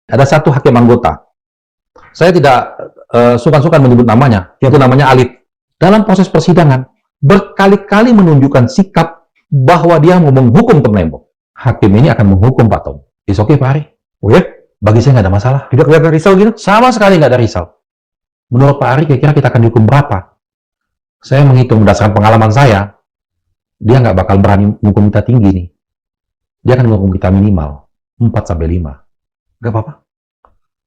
Ada satu hakim anggota, saya tidak suka-suka menyebut namanya, yaitu namanya Alif. Dalam proses persidangan, berkali-kali menunjukkan sikap bahwa dia mau menghukum Tom Lembong. Hakim ini akan menghukum Pak Tom. It's okay, Pak Ari. Oh ya? Bagi saya nggak ada masalah. Tidak kelihatan risau gitu? Sama sekali nggak ada risau. Menurut Pak Ari, kira-kira kita akan dihukum berapa? Saya menghitung berdasarkan pengalaman saya, dia nggak bakal berani menghukum kita tinggi nih. Dia akan menghukum kita minimal 4-5. Nggak apa-apa.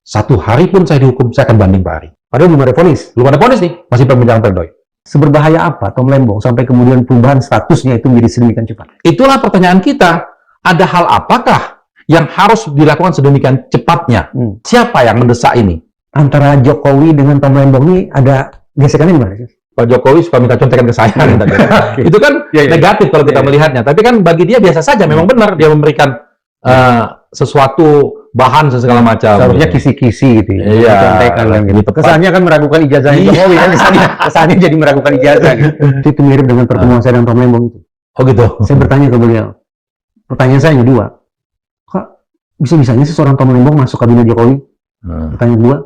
1 hari pun saya dihukum, saya akan banding Pak Ari. Padahal belum ada vonis. Belum ada vonis nih, masih pembincangan pledoi. Seberbahaya apa Tom Lembong sampai kemudian perubahan statusnya itu menjadi sedemikian cepat? Itulah pertanyaan kita. Ada hal apakah yang harus dilakukan sedemikian cepatnya? Siapa yang mendesak ini? Antara Jokowi dengan Tom Lembong ini ada gesekannya di mana sih? Pak Jokowi suka minta contekan ke saya. Itu kan negatif kalau kita melihatnya. Tapi kan bagi dia biasa saja. Memang benar dia memberikan sesuatu bahan segala macam. Seharusnya kisi-kisi gitu. Iya. Gitu. Kesannya kan meragukan ijazahnya Jokowi kan. Kesannya jadi meragukan ijazah. Gitu. Itu mirip dengan pertemuan saya dengan Tom Lembong itu. Oh gitu. Saya bertanya ke beliau. Pertanyaan saya yang kedua. Kok bisa-bisanya sih seorang Tom Lembong masuk kabinet Jokowi? Pertanyaan kedua.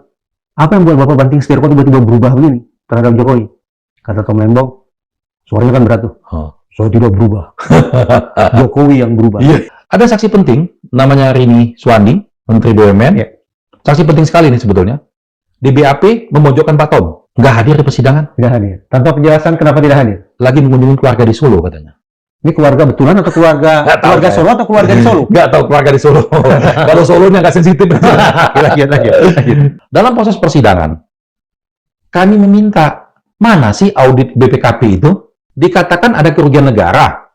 Apa yang buat Bapak banting setir kok tiba-tiba berubah begini terhadap Jokowi? Kata Tom Lembong, suaranya kan berat tuh. Saya tidak berubah. Jokowi yang berubah. Iya. Ada saksi penting, namanya Rini Suwandi, Menteri BUMN. Ya. Saksi penting sekali nih sebetulnya. Di BAP memojokkan Pak Tom. Nggak hadir di persidangan. Tidak hadir. Tanpa penjelasan kenapa tidak hadir. Lagi mengunjungi keluarga di Solo katanya. Ini keluarga betulan atau keluarga Solo atau keluarga di Solo? Nggak tahu keluarga di Solo. Kalau Solonya nggak sensitif. Lagi. Dalam proses persidangan, kami meminta, mana sih audit BPKP itu? Dikatakan ada kerugian negara.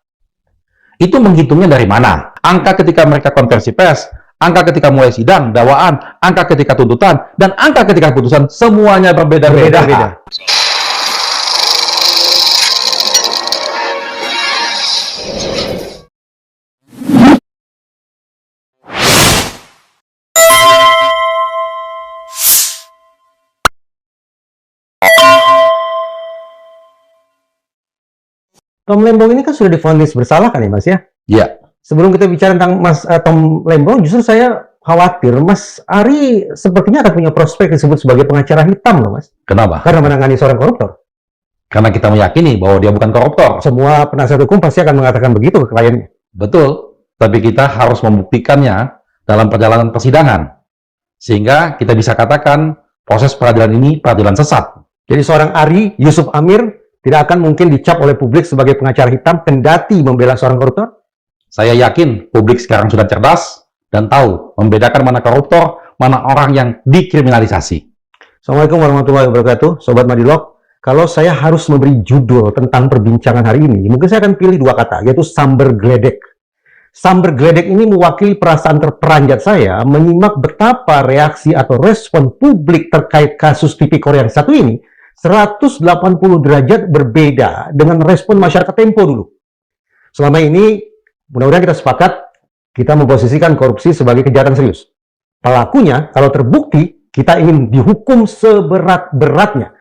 Itu menghitungnya dari mana? Angka ketika mereka konversi pers, angka ketika mulai sidang, dakwaan, angka ketika tuntutan, dan angka ketika putusan, semuanya berbeda-beda. Tom Lembong ini kan sudah divonis bersalah kan ya Mas ya? Iya. Sebelum kita bicara tentang Mas Tom Lembong, justru saya khawatir Mas Ari sepertinya akan punya prospek disebut sebagai pengacara hitam loh Mas. Kenapa? Karena menangani seorang koruptor. Karena kita meyakini bahwa dia bukan koruptor. Semua penasihat hukum pasti akan mengatakan begitu ke kliennya. Betul. Tapi kita harus membuktikannya dalam perjalanan persidangan. Sehingga kita bisa katakan proses peradilan ini peradilan sesat. Jadi seorang Ari Yusuf Amir tidak akan mungkin dicap oleh publik sebagai pengacara hitam kendati membela seorang koruptor? Saya yakin publik sekarang sudah cerdas dan tahu membedakan mana koruptor, mana orang yang dikriminalisasi. Assalamualaikum warahmatullahi wabarakatuh, Sobat Madilog. Kalau saya harus memberi judul tentang perbincangan hari ini, mungkin saya akan pilih 2 kata, yaitu samber gledek. Samber gledek ini mewakili perasaan terperanjat saya menyimak betapa reaksi atau respon publik terkait kasus tipikor yang satu ini 180 derajat berbeda dengan respon masyarakat Tempo dulu. Selama ini, mudah-mudahan kita sepakat, kita memposisikan korupsi sebagai kejahatan serius. Pelakunya, kalau terbukti, kita ingin dihukum seberat-beratnya.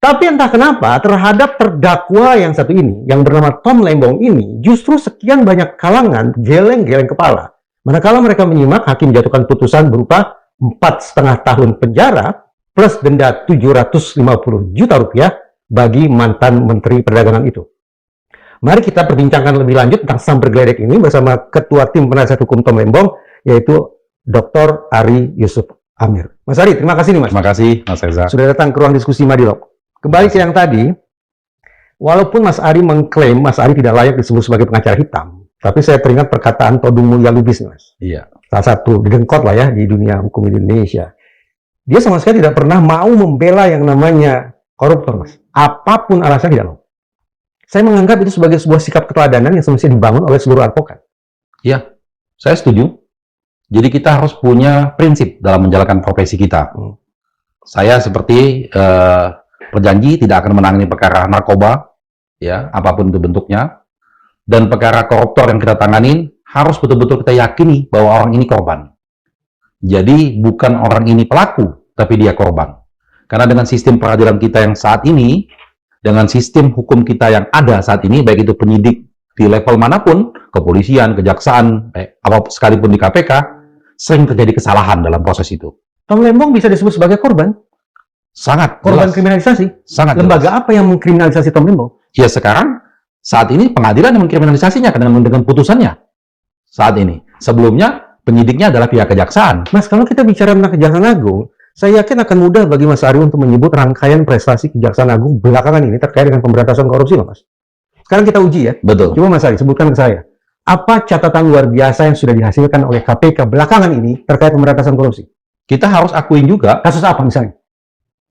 Tapi entah kenapa, terhadap terdakwa yang satu ini, yang bernama Tom Lembong ini, justru sekian banyak kalangan geleng-geleng kepala. Manakala mereka menyimak hakim jatuhkan putusan berupa 4,5 tahun penjara, plus denda 750 juta rupiah bagi mantan Menteri Perdagangan itu. Mari kita perbincangkan lebih lanjut tentang samber gledek ini bersama Ketua Tim Penasihat Hukum Tom Lembong, yaitu Dr. Ari Yusuf Amir. Mas Ari, terima kasih nih Mas. Terima kasih Mas Reza. Sudah datang ke ruang diskusi Madilog. Kembali ke yang tadi, walaupun Mas Ari mengklaim Mas Ari tidak layak disebut sebagai pengacara hitam, tapi saya teringat perkataan Todung Mulya Lubis, Mas. Iya. Salah satu didengkot lah ya di dunia hukum Indonesia. Dia sama sekali tidak pernah mau membela yang namanya koruptor, Mas. Apapun alasan tidak mau. Saya menganggap itu sebagai sebuah sikap keteladanan yang semestinya dibangun oleh seluruh advokat. Iya, saya setuju. Jadi kita harus punya prinsip dalam menjalankan profesi kita. Saya seperti berjanji tidak akan menangani perkara narkoba, ya, apapun itu bentuknya. Dan perkara koruptor yang kita tanganin harus betul-betul kita yakini bahwa orang ini korban. Jadi bukan orang ini pelaku, tapi dia korban. Karena dengan sistem peradilan kita yang saat ini, dengan sistem hukum kita yang ada saat ini, baik itu penyidik di level manapun, kepolisian, kejaksaan, apa sekalipun di KPK, sering terjadi kesalahan dalam proses itu. Tom Lembong bisa disebut sebagai korban. Sangat Korban jelas. kriminalisasi. Sangat Lembaga jelas. apa yang mengkriminalisasi Tom Lembong? Ya sekarang, saat ini pengadilan yang mengkriminalisasinya dengan putusannya. Saat ini. Sebelumnya, penyidiknya adalah pihak kejaksaan. Mas, kalau kita bicara tentang Kejaksaan Agung, saya yakin akan mudah bagi Mas Ari untuk menyebut rangkaian prestasi Kejaksaan Agung belakangan ini terkait dengan pemberantasan korupsi, loh, Mas. Sekarang kita uji ya. Betul. Coba Mas Ari, sebutkan ke saya. Apa catatan luar biasa yang sudah dihasilkan oleh KPK belakangan ini terkait pemberantasan korupsi? Kita harus akuin juga, Kasus apa misalnya?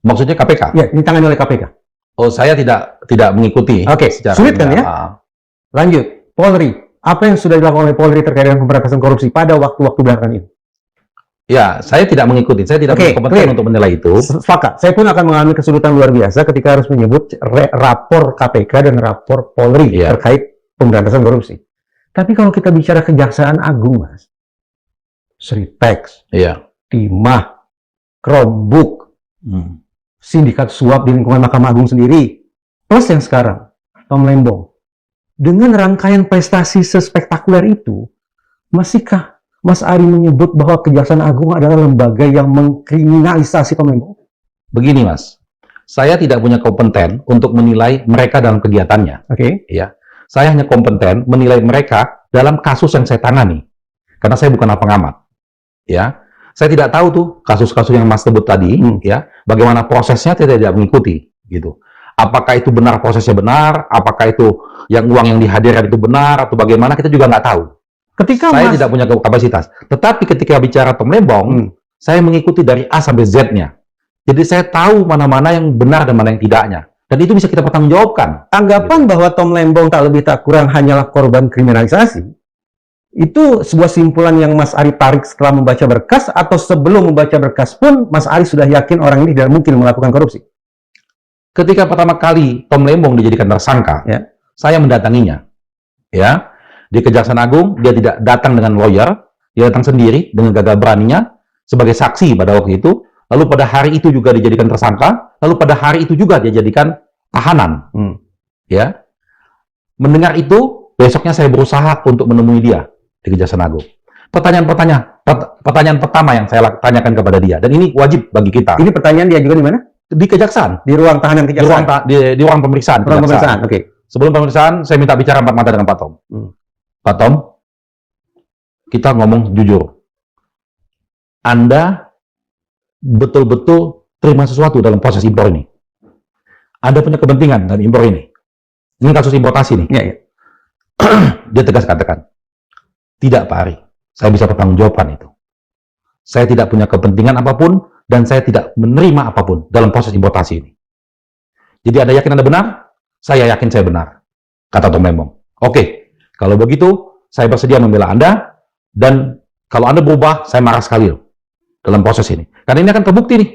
maksudnya KPK. Ya, ditangani oleh KPK. Oh, saya tidak mengikuti. Oke, secara sulit kan ya? Lanjut, Polri. Apa yang sudah dilakukan oleh Polri terkait dengan pemberantasan korupsi pada waktu-waktu belakangan ini? Ya, saya tidak mengikuti. Saya tidak punya kompeten clear. untuk menilai itu. Sepakat. Saya pun akan mengalami kesulitan luar biasa ketika harus menyebut rapor KPK dan rapor Polri Iya. terkait pemberantasan korupsi. Tapi kalau kita bicara Kejaksaan Agung, Mas, Sritex, Iya. Timah, Chromebook, Hmm. sindikat suap di lingkungan Mahkamah Agung sendiri, plus yang sekarang, Tom Lembong. Dengan rangkaian prestasi sespektakuler itu, masihkah Mas Ari menyebut bahwa Kejaksaan Agung adalah lembaga yang mengkriminalisasi Tom Lembong? Begini, Mas. Saya tidak punya kompeten untuk menilai mereka dalam kegiatannya. Oke. Ya. Saya hanya kompeten menilai mereka dalam kasus yang saya tangani. Karena saya bukanlah pengamat. Ya. Saya tidak tahu tuh kasus-kasus yang Mas sebut tadi, ya. Bagaimana prosesnya saya tidak mengikuti, gitu. Apakah itu benar prosesnya benar? Apakah itu uang yang dihadirkan itu benar atau bagaimana? Kita juga nggak tahu. Ketika Saya Mas, tidak punya kapasitas. Tetapi ketika bicara Tom Lembong, saya mengikuti dari A sampai Z-nya. Jadi saya tahu mana-mana yang benar dan mana yang tidaknya. Dan itu bisa kita pertanggungjawabkan. anggapan bahwa Tom Lembong tak lebih tak kurang hanyalah korban kriminalisasi, itu sebuah simpulan yang Mas Ari tarik setelah membaca berkas atau sebelum membaca berkas pun Mas Ari sudah yakin orang ini tidak mungkin melakukan korupsi? Ketika pertama kali Tom Lembong dijadikan tersangka, Ya. saya mendatanginya. Ya, di Kejaksaan Agung dia tidak datang dengan lawyer, dia datang sendiri dengan gagah beraninya sebagai saksi pada waktu itu. Lalu pada hari itu juga dijadikan tersangka, lalu pada hari itu juga dia jadikan tahanan. Ya, mendengar itu besoknya saya berusaha untuk menemui dia di Kejaksaan Agung. Pertanyaan pertama yang saya tanyakan kepada dia, dan ini wajib bagi kita. Ini pertanyaan dia juga di mana? Di Kejaksaan, Di ruang tahanan di Kejaksaan. ruang pemeriksaan. Ruang Kejaksaan. pemeriksaan. Oke. Sebelum pemeriksaan, saya minta bicara empat mata dengan Pak Tom. Pak Tom, kita ngomong jujur. Anda betul-betul terima sesuatu dalam proses impor ini. Anda punya kepentingan dalam impor ini. Ini kasus importasi nih. Iya, iya. Dia tegas katakan, tidak Pak Ari, saya bisa pertanggungjawabkan itu. Saya tidak punya kepentingan apapun, dan saya tidak menerima apapun dalam proses importasi ini. Jadi Anda yakin Anda benar? Saya yakin saya benar, kata Tom Lembong. Oke, kalau begitu, saya bersedia membela Anda, dan kalau Anda berubah, saya marah sekali loh dalam proses ini. Karena ini akan terbukti nih.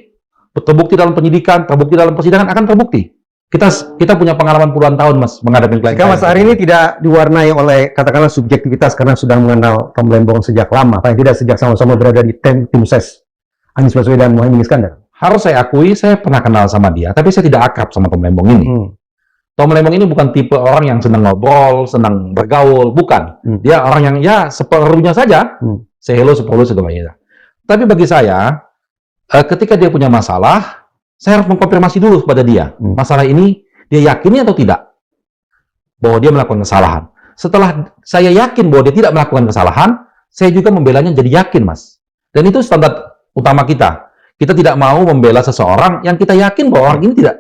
Terbukti dalam penyidikan, terbukti dalam persidangan, akan terbukti. Kita punya pengalaman puluhan tahun, Mas, menghadapi klien. Jika Mas Ari ini tidak diwarnai oleh katakanlah subjektivitas karena sudah mengenal Tom Lembong sejak lama, paling tidak sejak sama-sama berada di tim ses Anies Baswedan dan Muhaimin Iskandar. Harus saya akui, saya pernah kenal sama dia, tapi saya tidak akrab sama Tom Lembong ini. Tom Lembong ini bukan tipe orang yang senang ngobrol, senang bergaul, bukan. Dia orang yang ya seperlunya saja, say hello seperlu segalanya. Tapi bagi saya, ketika dia punya masalah, saya harus mengkonfirmasi dulu kepada dia. Masalah ini, dia yakini atau tidak bahwa dia melakukan kesalahan. Setelah saya yakin bahwa dia tidak melakukan kesalahan, saya juga membelanya jadi yakin, Mas. Dan itu standar utama kita. Kita tidak mau membela seseorang yang kita yakin bahwa orang ini tidak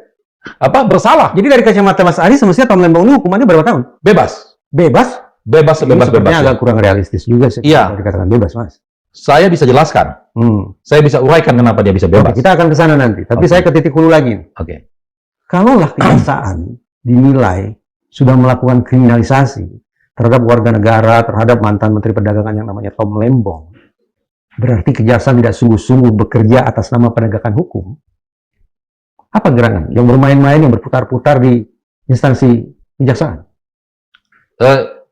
bersalah. Jadi dari kacamata Mas Ari, semestinya Tom Lembong ini hukumannya berapa tahun? Bebas. Bebas? Bebas, bebas, bebas. Sepertinya agak kurang realistis juga sih. Iya. Kalau dikatakan bebas, Mas. Saya bisa jelaskan. Saya bisa uraikan kenapa dia bisa bebas. Oke, kita akan ke sana nanti. Tapi saya ke titik hulu lagi. Oke. Kalaulah kejaksaan dinilai sudah melakukan kriminalisasi terhadap warga negara, terhadap mantan Menteri Perdagangan yang namanya Tom Lembong, berarti kejaksaan tidak sungguh-sungguh bekerja atas nama penegakan hukum. Apa gerangan yang bermain-main, yang berputar-putar di instansi kejaksaan?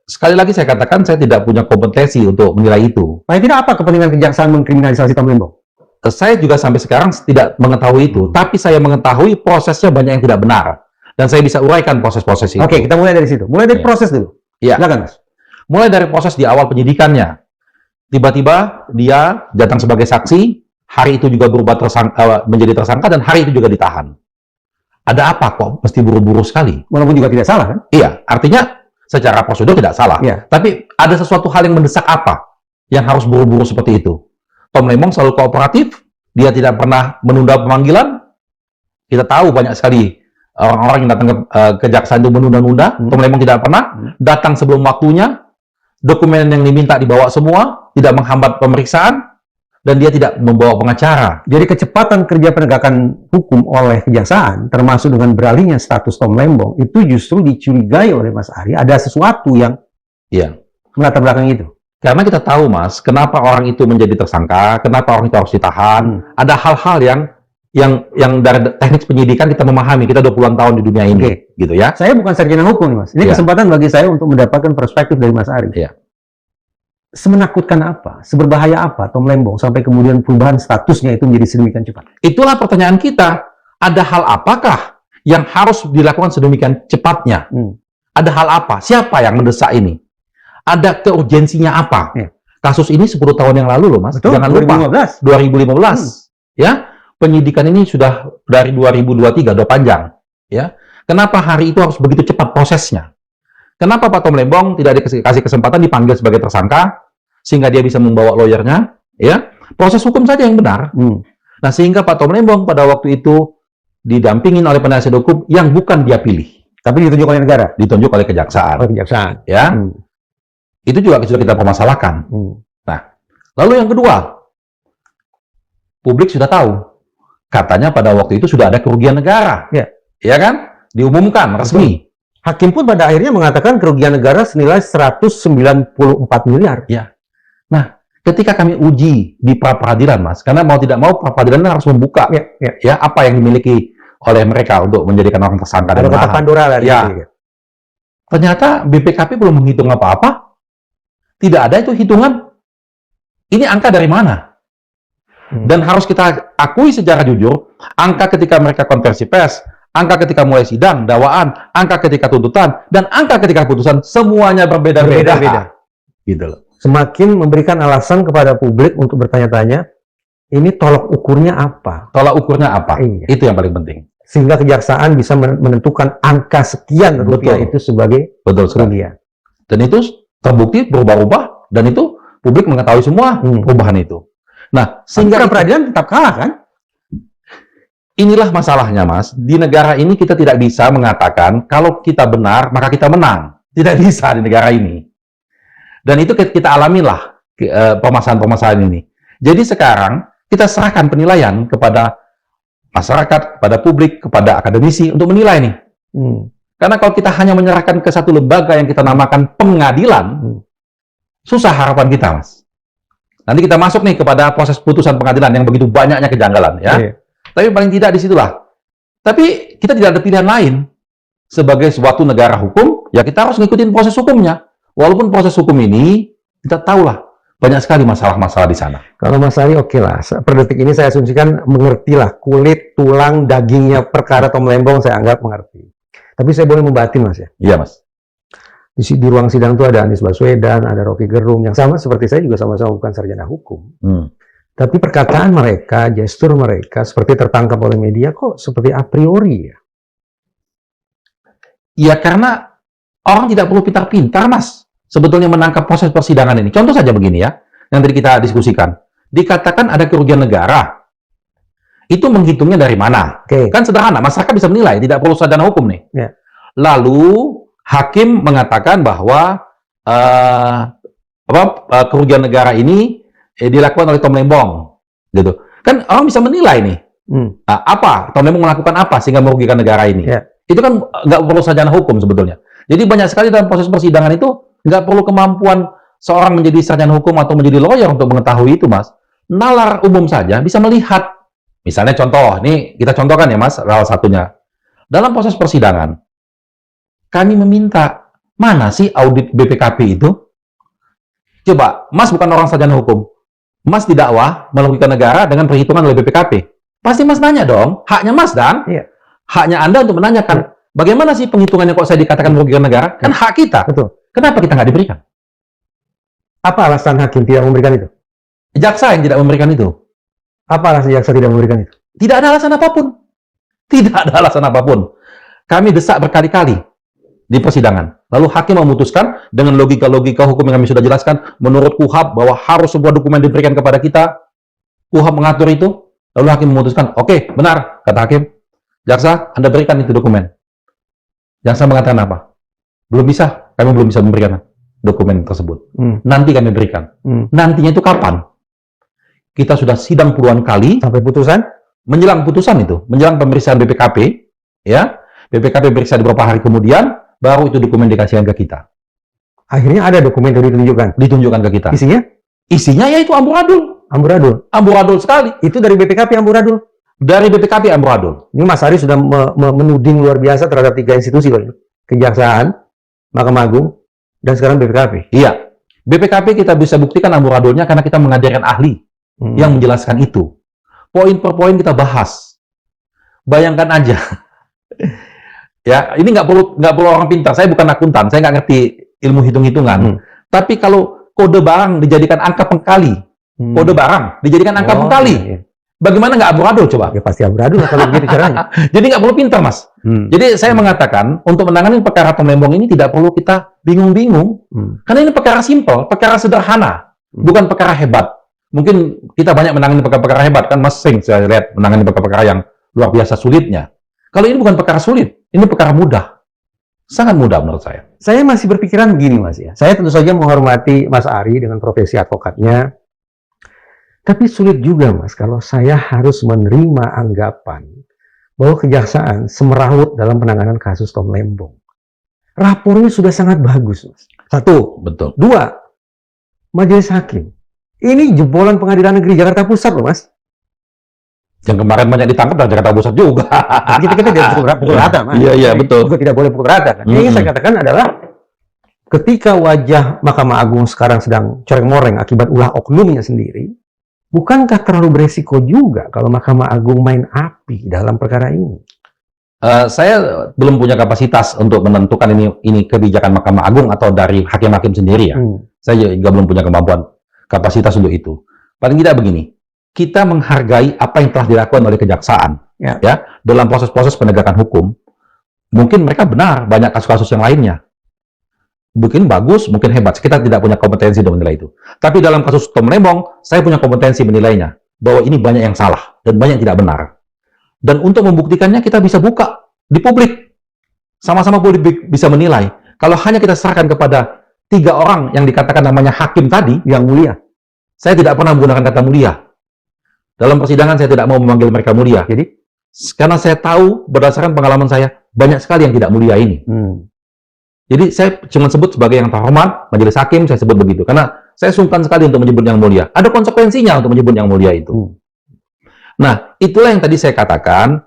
Sekali lagi saya katakan saya tidak punya kompetensi untuk menilai itu. Paling tidak apa kepentingan kejaksaan mengkriminalisasi Tom Lembong? Saya juga sampai sekarang tidak mengetahui itu, tapi saya mengetahui prosesnya banyak yang tidak benar. Dan saya bisa uraikan proses-proses itu. Oke, kita mulai dari situ. Mulai dari proses dulu. Iya. Silakan, Mas. Mulai dari proses di awal penyidikannya. Tiba-tiba dia datang sebagai saksi, hari itu juga berubah menjadi tersangka, dan hari itu juga ditahan. Ada apa kok mesti buru-buru sekali? Walaupun juga tidak salah kan? Iya, artinya secara prosedur tidak salah. Iya. Tapi ada sesuatu hal yang mendesak apa yang harus buru-buru seperti itu? Tom Lembong selalu kooperatif, dia tidak pernah menunda pemanggilan. Kita tahu banyak sekali orang-orang yang datang ke kejaksaan itu menunda-nunda. Tom Lembong tidak pernah datang sebelum waktunya. Dokumen yang diminta dibawa semua, tidak menghambat pemeriksaan, dan dia tidak membawa pengacara. Jadi kecepatan kerja penegakan hukum oleh kejaksaan, termasuk dengan beralihnya status Tom Lembong, itu justru dicurigai oleh Mas Ari ada sesuatu yang melatar belakang itu. Karena kita tahu, Mas, kenapa orang itu menjadi tersangka, kenapa orang itu harus ditahan. Ada hal-hal yang dari teknik penyidikan kita memahami, kita 20-an tahun di dunia ini, gitu ya. Saya bukan sarjana hukum nih, Mas. Ini kesempatan bagi saya untuk mendapatkan perspektif dari Mas Ari. Semenakutkan apa? Seberbahaya apa Tom Lembong sampai kemudian perubahan statusnya itu menjadi sedemikian cepat? Itulah pertanyaan kita. Ada hal apakah yang harus dilakukan sedemikian cepatnya? Ada hal apa? Siapa yang mendesak ini? Ada keurgensinya apa? Kasus ini 10 tahun yang lalu loh, Mas. Betul, Jangan lupa. 2015. Ya. Penyidikan ini sudah dari 2023, udah panjang. Ya. Kenapa hari itu harus begitu cepat prosesnya? Kenapa Pak Tom Lembong tidak dikasih kesempatan dipanggil sebagai tersangka, sehingga dia bisa membawa lawyernya? Ya. Proses hukum saja yang benar. Nah, sehingga Pak Tom Lembong pada waktu itu didampingin oleh penasihat hukum yang bukan dia pilih. Tapi ditunjuk oleh negara? Ditunjuk oleh kejaksaan. Oleh kejaksaan. Ya. Itu juga sudah kita permasalahkan. Nah, lalu yang kedua, publik sudah tahu. Katanya pada waktu itu sudah ada kerugian negara. Ya kan? Diumumkan resmi. Hakim pun pada akhirnya mengatakan kerugian negara senilai 194 miliar. Ya. Nah, ketika kami uji di pra-peradilan, Mas, karena mau tidak mau pra-peradilan harus membuka ya apa yang dimiliki oleh mereka untuk menjadikan orang tersangka dan kotak Pandora lah. Ternyata BPKP belum menghitung apa-apa. Tidak ada itu hitungan. Ini angka dari mana? Dan harus kita akui secara jujur, angka ketika mereka konversi pers, angka ketika mulai sidang, dakwaan, angka ketika tuntutan, dan angka ketika putusan, semuanya berbeda-beda. Gitu loh. Semakin memberikan alasan kepada publik untuk bertanya-tanya, ini tolak ukurnya apa? Tolak ukurnya apa? Itu yang paling penting. Sehingga kejaksaan bisa menentukan angka sekian rupiah itu sebagai kerugian. Dan itu terbukti berubah-ubah, dan itu publik mengetahui semua perubahan itu. Nah, sehingga peradilan tetap kalah kan? Inilah masalahnya, Mas. Di negara ini kita tidak bisa mengatakan kalau kita benar, maka kita menang. Tidak bisa di negara ini. Dan itu kita alamilah permasalahan-permasalahan ini. Jadi sekarang kita serahkan penilaian kepada masyarakat, kepada publik, kepada akademisi untuk menilai nih. Karena kalau kita hanya menyerahkan ke satu lembaga yang kita namakan pengadilan, susah harapan kita, Mas. Nanti kita masuk nih kepada proses putusan pengadilan yang begitu banyaknya kejanggalan, ya. Tapi paling tidak disitulah. Tapi kita tidak ada pilihan lain. Sebagai suatu negara hukum, ya kita harus ngikutin proses hukumnya. Walaupun proses hukum ini, kita tahulah banyak sekali masalah-masalah di sana. Kalau Mas Ari oke lah. Per detik ini saya asumsikan mengertilah kulit, tulang, dagingnya perkara Tom Lembong saya anggap mengerti. Tapi saya boleh membatin, Mas ya? Iya, Mas. Di ruang sidang itu ada Anies Baswedan, ada Rocky Gerung, yang sama seperti saya juga sama-sama bukan sarjana hukum. Tapi perkataan mereka, gestur mereka, seperti tertangkap oleh media, kok seperti a priori ya? Ya karena orang tidak perlu pintar-pintar, Mas. Sebetulnya menangkap proses persidangan ini. Contoh saja begini ya, yang tadi kita diskusikan. Dikatakan ada kerugian negara. Itu menghitungnya dari mana? Kan sederhana, masyarakat bisa menilai, tidak perlu sarjana hukum nih. Lalu hakim mengatakan bahwa kerugian negara ini dilakukan oleh Tom Lembong, gitu. Kan orang bisa menilai nih, apa Tom Lembong melakukan apa sehingga merugikan negara ini. Itu kan nggak perlu sarjana hukum sebetulnya. Jadi banyak sekali dalam proses persidangan itu nggak perlu kemampuan seorang menjadi sarjana hukum atau menjadi lawyer untuk mengetahui itu, Mas. Nalar umum saja bisa melihat. Misalnya contoh, nih kita contohkan ya, Mas, salah satunya. Dalam proses persidangan, kami meminta, mana sih audit BPKP itu? Coba, Mas bukan orang sarjana hukum. Mas didakwa merugikan negara dengan perhitungan oleh BPKP. Pasti Mas nanya dong, haknya Mas dan haknya Anda untuk menanyakan, bagaimana sih penghitungannya kok saya dikatakan merugikan negara? Kan hak kita. Kenapa kita nggak diberikan? Apa alasan hakim tidak memberikan itu? Jaksa yang tidak memberikan itu. Apa alasan jaksa tidak memberikan itu? Tidak ada alasan apapun. Tidak ada alasan apapun. Kami desak berkali-kali di persidangan. Lalu hakim memutuskan dengan logika-logika hukum yang kami sudah jelaskan, menurut KUHAP bahwa harus sebuah dokumen diberikan kepada kita. KUHAP mengatur itu. Lalu hakim memutuskan, oke, benar, kata hakim. Jaksa, Anda berikan itu dokumen. Jaksa mengatakan apa? Belum bisa, kami belum bisa memberikan dokumen tersebut. Nanti kami berikan. Nantinya itu kapan? Kita sudah sidang puluhan kali. Sampai putusan? Menjelang putusan itu, menjelang pemeriksaan BPKP, ya, BPKP periksa beberapa hari kemudian, baru itu dokumen dikasihkan ke kita. Akhirnya ada dokumen yang Ditunjukkan ke kita. Isinya? Isinya yaitu amburadul. Amburadul? Amburadul sekali. Itu dari BPKP amburadul? Dari BPKP amburadul. Ini Mas Ari sudah menuding luar biasa terhadap 3 institusi loh ini. Kejaksaan, Mahkamah Agung, dan sekarang BPKP. Iya. BPKP kita bisa buktikan amburadulnya karena kita menghadirkan ahli yang menjelaskan itu. Poin per poin kita bahas. Bayangkan aja. Ya, ini nggak perlu orang pintar. Saya bukan akuntan, saya nggak ngerti ilmu hitung-hitungan. Tapi kalau kode barang dijadikan angka pengkali, kode barang dijadikan angka pengkali, iya. bagaimana nggak amburadul coba? Ya pasti amburadul lah kalau begitu caranya. Jadi nggak perlu pintar, Mas. Jadi saya mengatakan untuk menangani perkara Tom Lembong ini tidak perlu kita bingung-bingung, karena ini perkara simpel, perkara sederhana, bukan perkara hebat. Mungkin kita banyak menangani perkara-perkara hebat, kan Mas sering saya lihat menangani perkara-perkara yang luar biasa sulitnya. Kalau ini bukan perkara sulit, ini perkara mudah. Sangat mudah menurut saya. Saya masih berpikiran begini, Mas ya. Saya tentu saja menghormati Mas Ari dengan profesi advokatnya. Tapi sulit juga, Mas, kalau saya harus menerima anggapan bahwa kejaksaan semerawut dalam penanganan kasus Tom Lembong. Rapornya sudah sangat bagus, Mas. 1. Betul. 2. Majelis Hakim. Ini jebolan Pengadilan Negeri Jakarta Pusat loh, Mas. Yang kemarin banyak ditangkap dari Jakarta Pusat juga. Kita tidak pukul rata, Mas. Iya, betul. Juga tidak boleh pukul rata. Kan? Yang ingin saya katakan adalah ketika wajah Mahkamah Agung sekarang sedang coreng-moreng akibat ulah oknumnya sendiri, bukankah terlalu beresiko juga kalau Mahkamah Agung main api dalam perkara ini? Saya belum punya kapasitas untuk menentukan ini kebijakan Mahkamah Agung atau dari hakim-hakim sendiri ya. Saya juga belum punya kemampuan kapasitas untuk itu. Paling tidak begini, kita menghargai apa yang telah dilakukan oleh kejaksaan ya dalam proses-proses penegakan hukum. Mungkin mereka benar, banyak kasus-kasus yang lainnya. Mungkin bagus, mungkin hebat. Kita tidak punya kompetensi untuk menilai itu. Tapi dalam kasus Tom Lembong, saya punya kompetensi menilainya. Bahwa ini banyak yang salah dan banyak yang tidak benar. Dan untuk membuktikannya kita bisa buka di publik. Sama-sama publik bisa menilai. Kalau hanya kita serahkan kepada 3 orang yang dikatakan namanya hakim tadi, yang mulia. Saya tidak pernah menggunakan kata mulia. Dalam persidangan saya tidak mau memanggil mereka mulia. Jadi, karena saya tahu berdasarkan pengalaman saya, banyak sekali yang tidak mulia ini. Jadi saya cuma sebut sebagai yang terhormat, majelis hakim saya sebut begitu. Karena saya sungkan sekali untuk menyebut yang mulia. Ada konsekuensinya untuk menyebut yang mulia itu. Nah, itulah yang tadi saya katakan,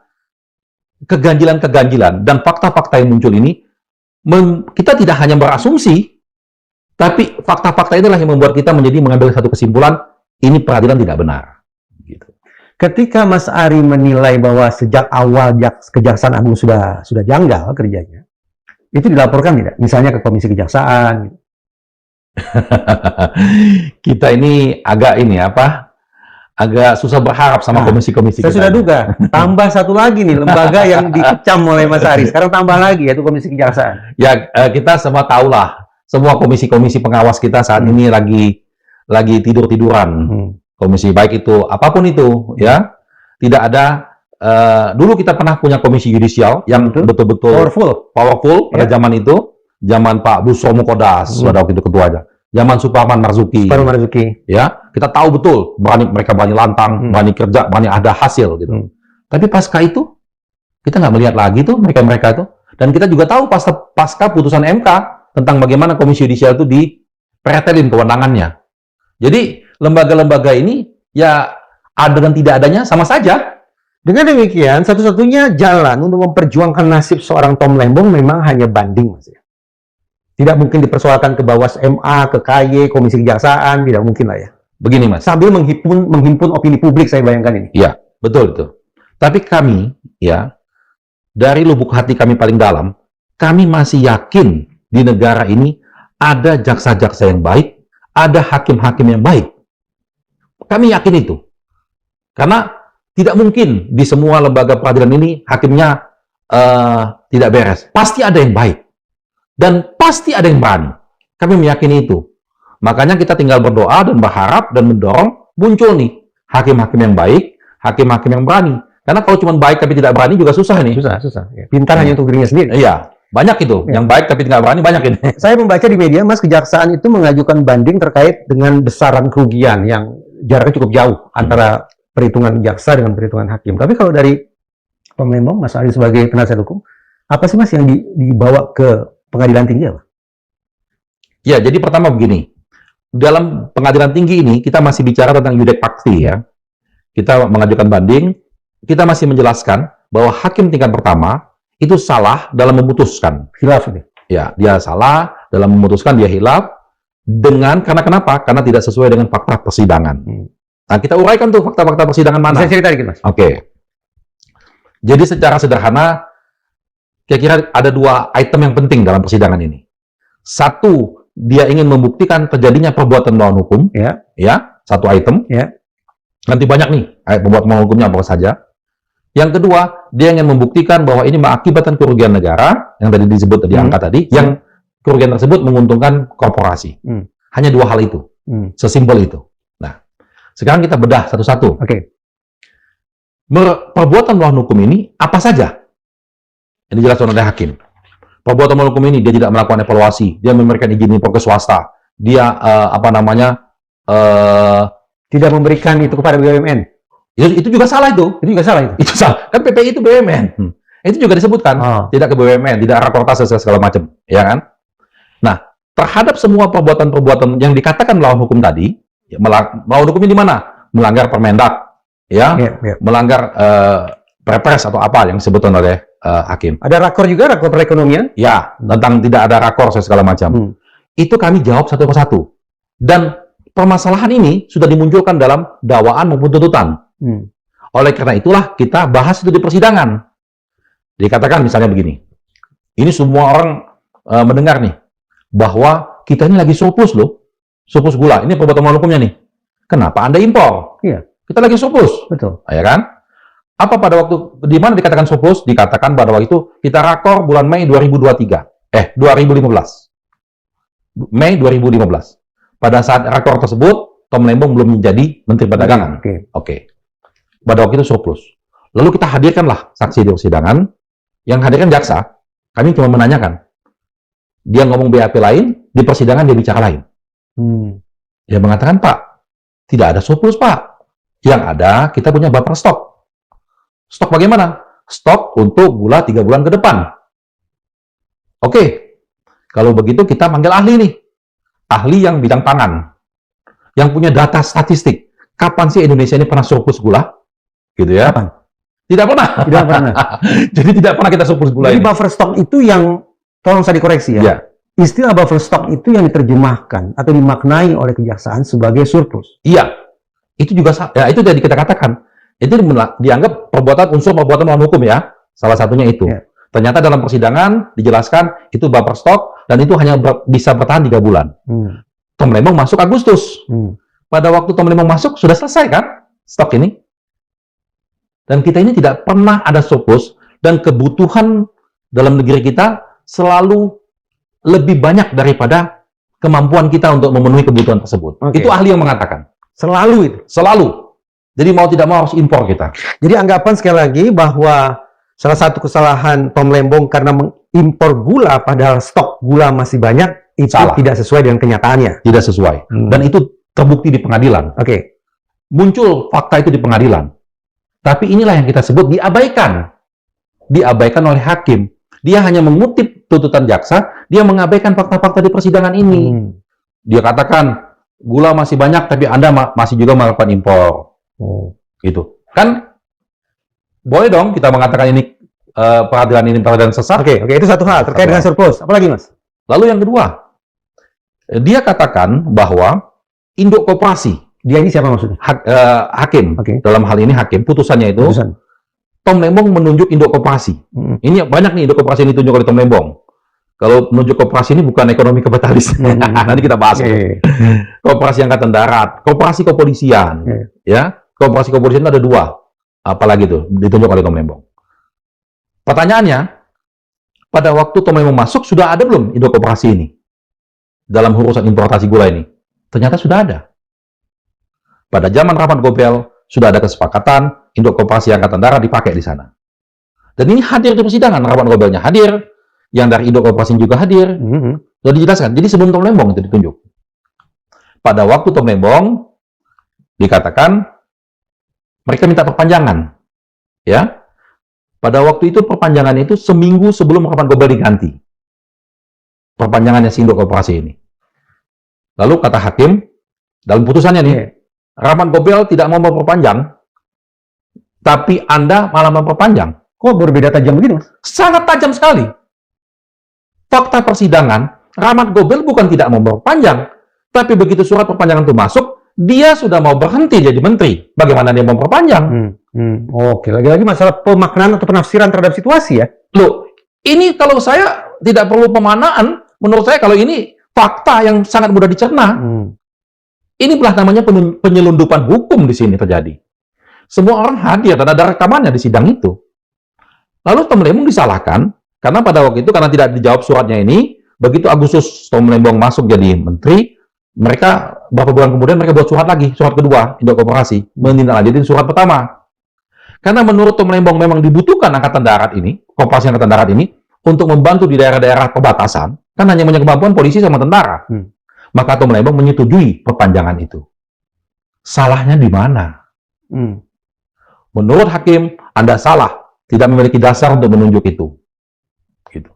keganjilan-keganjilan dan fakta-fakta yang muncul ini, kita tidak hanya berasumsi, tapi fakta-fakta itulah yang membuat kita mengambil satu kesimpulan, ini peradilan tidak benar. Gitu. Ketika Mas Ari menilai bahwa sejak awal Kejaksaan Agung sudah janggal kerjanya, itu dilaporkan tidak? Misalnya ke Komisi Kejaksaan. Kita ini agak susah berharap sama komisi-komisi. Saya sudah duga. Tambah satu lagi nih lembaga yang dikecam oleh Mas Ari. Sekarang tambah lagi yaitu Komisi Kejaksaan. Ya kita semua tahulah. Semua komisi-komisi pengawas kita saat ini lagi tidur-tiduran. Komisi baik itu apapun itu ya. Tidak ada dulu kita pernah punya komisi yudisial yang betul-betul powerful pada zaman itu. Zaman Pak Busomo Kodas, pada waktu itu ketuanya. Zaman Suparman Marzuki. Ya, kita tahu betul mereka berani lantang, berani kerja, berani ada hasil gitu. Tapi pasca itu kita nggak melihat lagi tuh mereka itu. Dan kita juga tahu pasca putusan MK tentang bagaimana komisi yudisial itu dipretelin kewenangannya. Jadi lembaga-lembaga ini ya ada dan tidak adanya sama saja. Dengan demikian, satu-satunya jalan untuk memperjuangkan nasib seorang Tom Lembong memang hanya banding, Mas. Tidak mungkin dipersoalkan ke Bawas MA, ke KY, Komisi Kejaksaan, tidak mungkin lah ya. Begini, Mas. Sambil menghimpun opini publik, saya bayangkan ini. Iya, betul itu. Tapi kami, ya, dari lubuk hati kami paling dalam, kami masih yakin di negara ini ada jaksa-jaksa yang baik, ada hakim-hakim yang baik. Kami yakin itu. Karena tidak mungkin di semua lembaga peradilan ini hakimnya tidak beres. Pasti ada yang baik. Dan pasti ada yang berani. Kami meyakini itu. Makanya kita tinggal berdoa dan berharap dan mendorong muncul nih hakim-hakim yang baik, hakim-hakim yang berani. Karena kalau cuma baik tapi tidak berani juga susah nih. Susah. Ya. Pintar hanya untuk dirinya sendiri. Iya, banyak itu. Ya. Yang baik tapi tidak berani banyak ini. Saya membaca di media, Mas, kejaksaan itu mengajukan banding terkait dengan besaran kerugian yang jaraknya cukup jauh antara perhitungan jaksa dengan perhitungan hakim. Tapi kalau dari Tom Lembong, Mas Ali sebagai penasihat hukum, apa sih, Mas, yang dibawa ke pengadilan tinggi apa? Ya, jadi pertama begini. Dalam pengadilan tinggi ini, kita masih bicara tentang yudek fakti ya. Kita mengajukan banding, kita masih menjelaskan bahwa hakim tingkat pertama itu salah dalam memutuskan. Khilaf ini. Ya, dia salah dalam memutuskan, dia hilaf karena kenapa? Karena tidak sesuai dengan fakta persidangan. Nah, kita uraikan tuh fakta-fakta persidangan mana. Bisa cerita dikit, Mas? Oke. Jadi secara sederhana, kira-kira ada 2 item yang penting dalam persidangan ini. Satu, dia ingin membuktikan terjadinya perbuatan melawan hukum. Ya, satu item. Ya. Nanti banyak nih, perbuatan melawan hukumnya apa saja. Yang kedua, dia ingin membuktikan bahwa ini mengakibatkan kerugian negara, yang tadi disebut di angka tadi, yang kerugian tersebut menguntungkan korporasi. Hanya 2 hal itu. Sesimpel itu. Nah, sekarang kita bedah satu-satu. Oke. Perbuatan melawan hukum ini apa saja? Ini dijelaskan oleh hakim. Perbuatan melawan hukum ini dia tidak melakukan evaluasi, dia memberikan izin impor ke swasta, dia tidak memberikan itu kepada BUMN. Itu juga salah itu. Itu juga salah itu. Itu salah. Kan PPI itu BUMN. Itu juga disebutkan. Tidak ke BUMN, tidak rakortas segala macam, ya kan? Nah, terhadap semua perbuatan-perbuatan yang dikatakan melawan hukum tadi, ya, melawan hukumnya di mana? Melanggar Permendak, ya, melanggar Perpres atau apa yang disebutkan oleh hakim. Ada rakor juga, rakor perekonomian? Ya, tentang tidak ada rakor segala macam. Itu kami jawab satu persatu. Dan permasalahan ini sudah dimunculkan dalam dakwaan maupun tuntutan. Oleh karena itulah kita bahas itu di persidangan. Dikatakan misalnya begini, ini semua orang mendengar nih, bahwa kita ini lagi surplus loh, surplus gula, ini perbuatan melawan hukumnya nih. Kenapa Anda impor? Iya. Kita lagi surplus. Betul. Ya kan? Apa pada waktu, di mana dikatakan surplus? Dikatakan pada waktu itu kita rakor bulan Mei 2023. 2015. Mei 2015. Pada saat rakor tersebut, Tom Lembong belum menjadi Menteri Perdagangan. Oke. Pada waktu itu surplus. Lalu kita hadirkanlah saksi di persidangan, yang hadirkan jaksa, kami cuma menanyakan. Dia ngomong BAP lain, di persidangan dia bicara lain. Dia mengatakan, Pak, tidak ada surplus, Pak. Yang ada, kita punya buffer stok. Stok bagaimana? Stok untuk gula 3 bulan ke depan. Oke. Kalau begitu kita panggil ahli nih. Ahli yang bidang pangan. Yang punya data statistik. Kapan sih Indonesia ini pernah surplus gula? Gitu ya. Kapan? Tidak pernah. Tidak pernah. Jadi tidak pernah kita surplus gula. Jadi ini. buffer stock itu yang, tolong saya dikoreksi ya. Ya. Istilah buffer stock itu yang diterjemahkan atau dimaknai oleh kejaksaan sebagai surplus. Iya. Itu juga, ya itu jadi kita katakan. Itu dianggap unsur perbuatan melawan hukum ya. Salah satunya itu. Ya. Ternyata dalam persidangan dijelaskan itu buffer stock dan itu hanya bisa bertahan 3 bulan. Tom Lembong masuk Agustus. Pada waktu Tom Lembong masuk sudah selesai kan stok ini. Dan kita ini tidak pernah ada surplus dan kebutuhan dalam negeri kita selalu lebih banyak daripada kemampuan kita untuk memenuhi kebutuhan tersebut. Itu ahli yang mengatakan. Selalu itu. Selalu. Jadi mau tidak mau harus impor kita. Jadi anggapan sekali lagi bahwa salah satu kesalahan Tom Lembong karena mengimpor gula padahal stok gula masih banyak, itu salah. Tidak sesuai dengan kenyataannya. Tidak sesuai. Dan itu terbukti di pengadilan. Muncul fakta itu di pengadilan. Tapi inilah yang kita sebut diabaikan. Diabaikan oleh hakim. Dia hanya mengutip tuntutan jaksa, dia mengabaikan fakta-fakta di persidangan ini. Dia katakan, gula masih banyak, tapi Anda masih juga melakukan impor. Gitu. Kan boleh dong kita mengatakan ini peradilan ini peradilan sesat. Oke, itu satu hal terkait dengan surplus. Apalagi, Mas? Lalu yang kedua, dia katakan bahwa induk koperasi. Dia ini siapa maksudnya? Hakim. Dalam hal ini hakim, putusannya itu Tom Lembong menunjuk induk koperasi. Ini banyak nih induk koperasi yang ditunjuk oleh Tom Lembong. Kalau menunjuk koperasi ini bukan ekonomi kapitalis. Nanti kita bahas. Koperasi Angkatan Darat, koperasi kepolisian, ya. Koperasi kepolisian ada 2. Apalagi tuh ditunjuk oleh Tom Lembong. Pertanyaannya, pada waktu Tom Lembong masuk sudah ada belum induk koperasi ini dalam urusan importasi gula ini? Ternyata sudah ada. Pada zaman Rahmat Gobel sudah ada kesepakatan induk koperasi Angkatan Darat dipakai di sana. Dan ini hadir di persidangan, Rahmat Gobelnya hadir, yang dari induk koperasi juga hadir. Sudah dijelaskan. Jadi sebelum Tom Lembong itu ditunjuk. Pada waktu Tom Lembong dikatakan mereka minta perpanjangan, ya. Pada waktu itu perpanjangan itu seminggu sebelum Rahmat Gobel diganti. Perpanjangannya si induk koperasi ini. Lalu kata hakim dalam putusannya nih, Rahmat Gobel tidak mau memperpanjang, tapi Anda malah memperpanjang. Kok berbeda tajam begini, Mas? Sangat tajam sekali. Fakta persidangan, Rahmat Gobel bukan tidak mau memperpanjang, tapi begitu surat perpanjangan itu masuk, dia sudah mau berhenti jadi menteri. Bagaimana dia mau memperpanjang? Oke, lagi-lagi masalah pemaknaan atau penafsiran terhadap situasi ya. Loh, ini kalau saya tidak perlu pemaknaan, menurut saya kalau ini fakta yang sangat mudah dicerna. Ini belah namanya penyelundupan hukum di sini terjadi. Semua orang hadir dan ada rekamannya di sidang itu. Lalu Tom Lembong disalahkan karena pada waktu itu karena tidak dijawab suratnya ini, begitu Agustus Tom Lembong masuk jadi menteri, mereka beberapa bulan kemudian mereka buat surat lagi, surat kedua, induk koperasi, menindaklanjuti surat pertama. Karena menurut Tom Lembong memang dibutuhkan Angkatan Darat ini, koperasi Angkatan Darat ini, untuk membantu di daerah-daerah perbatasan, kan hanya punya kemampuan polisi sama tentara. Maka Tom Lembong menyetujui perpanjangan itu. Salahnya di mana? Menurut hakim, Anda salah. Tidak memiliki dasar untuk menunjuk itu. Gitu.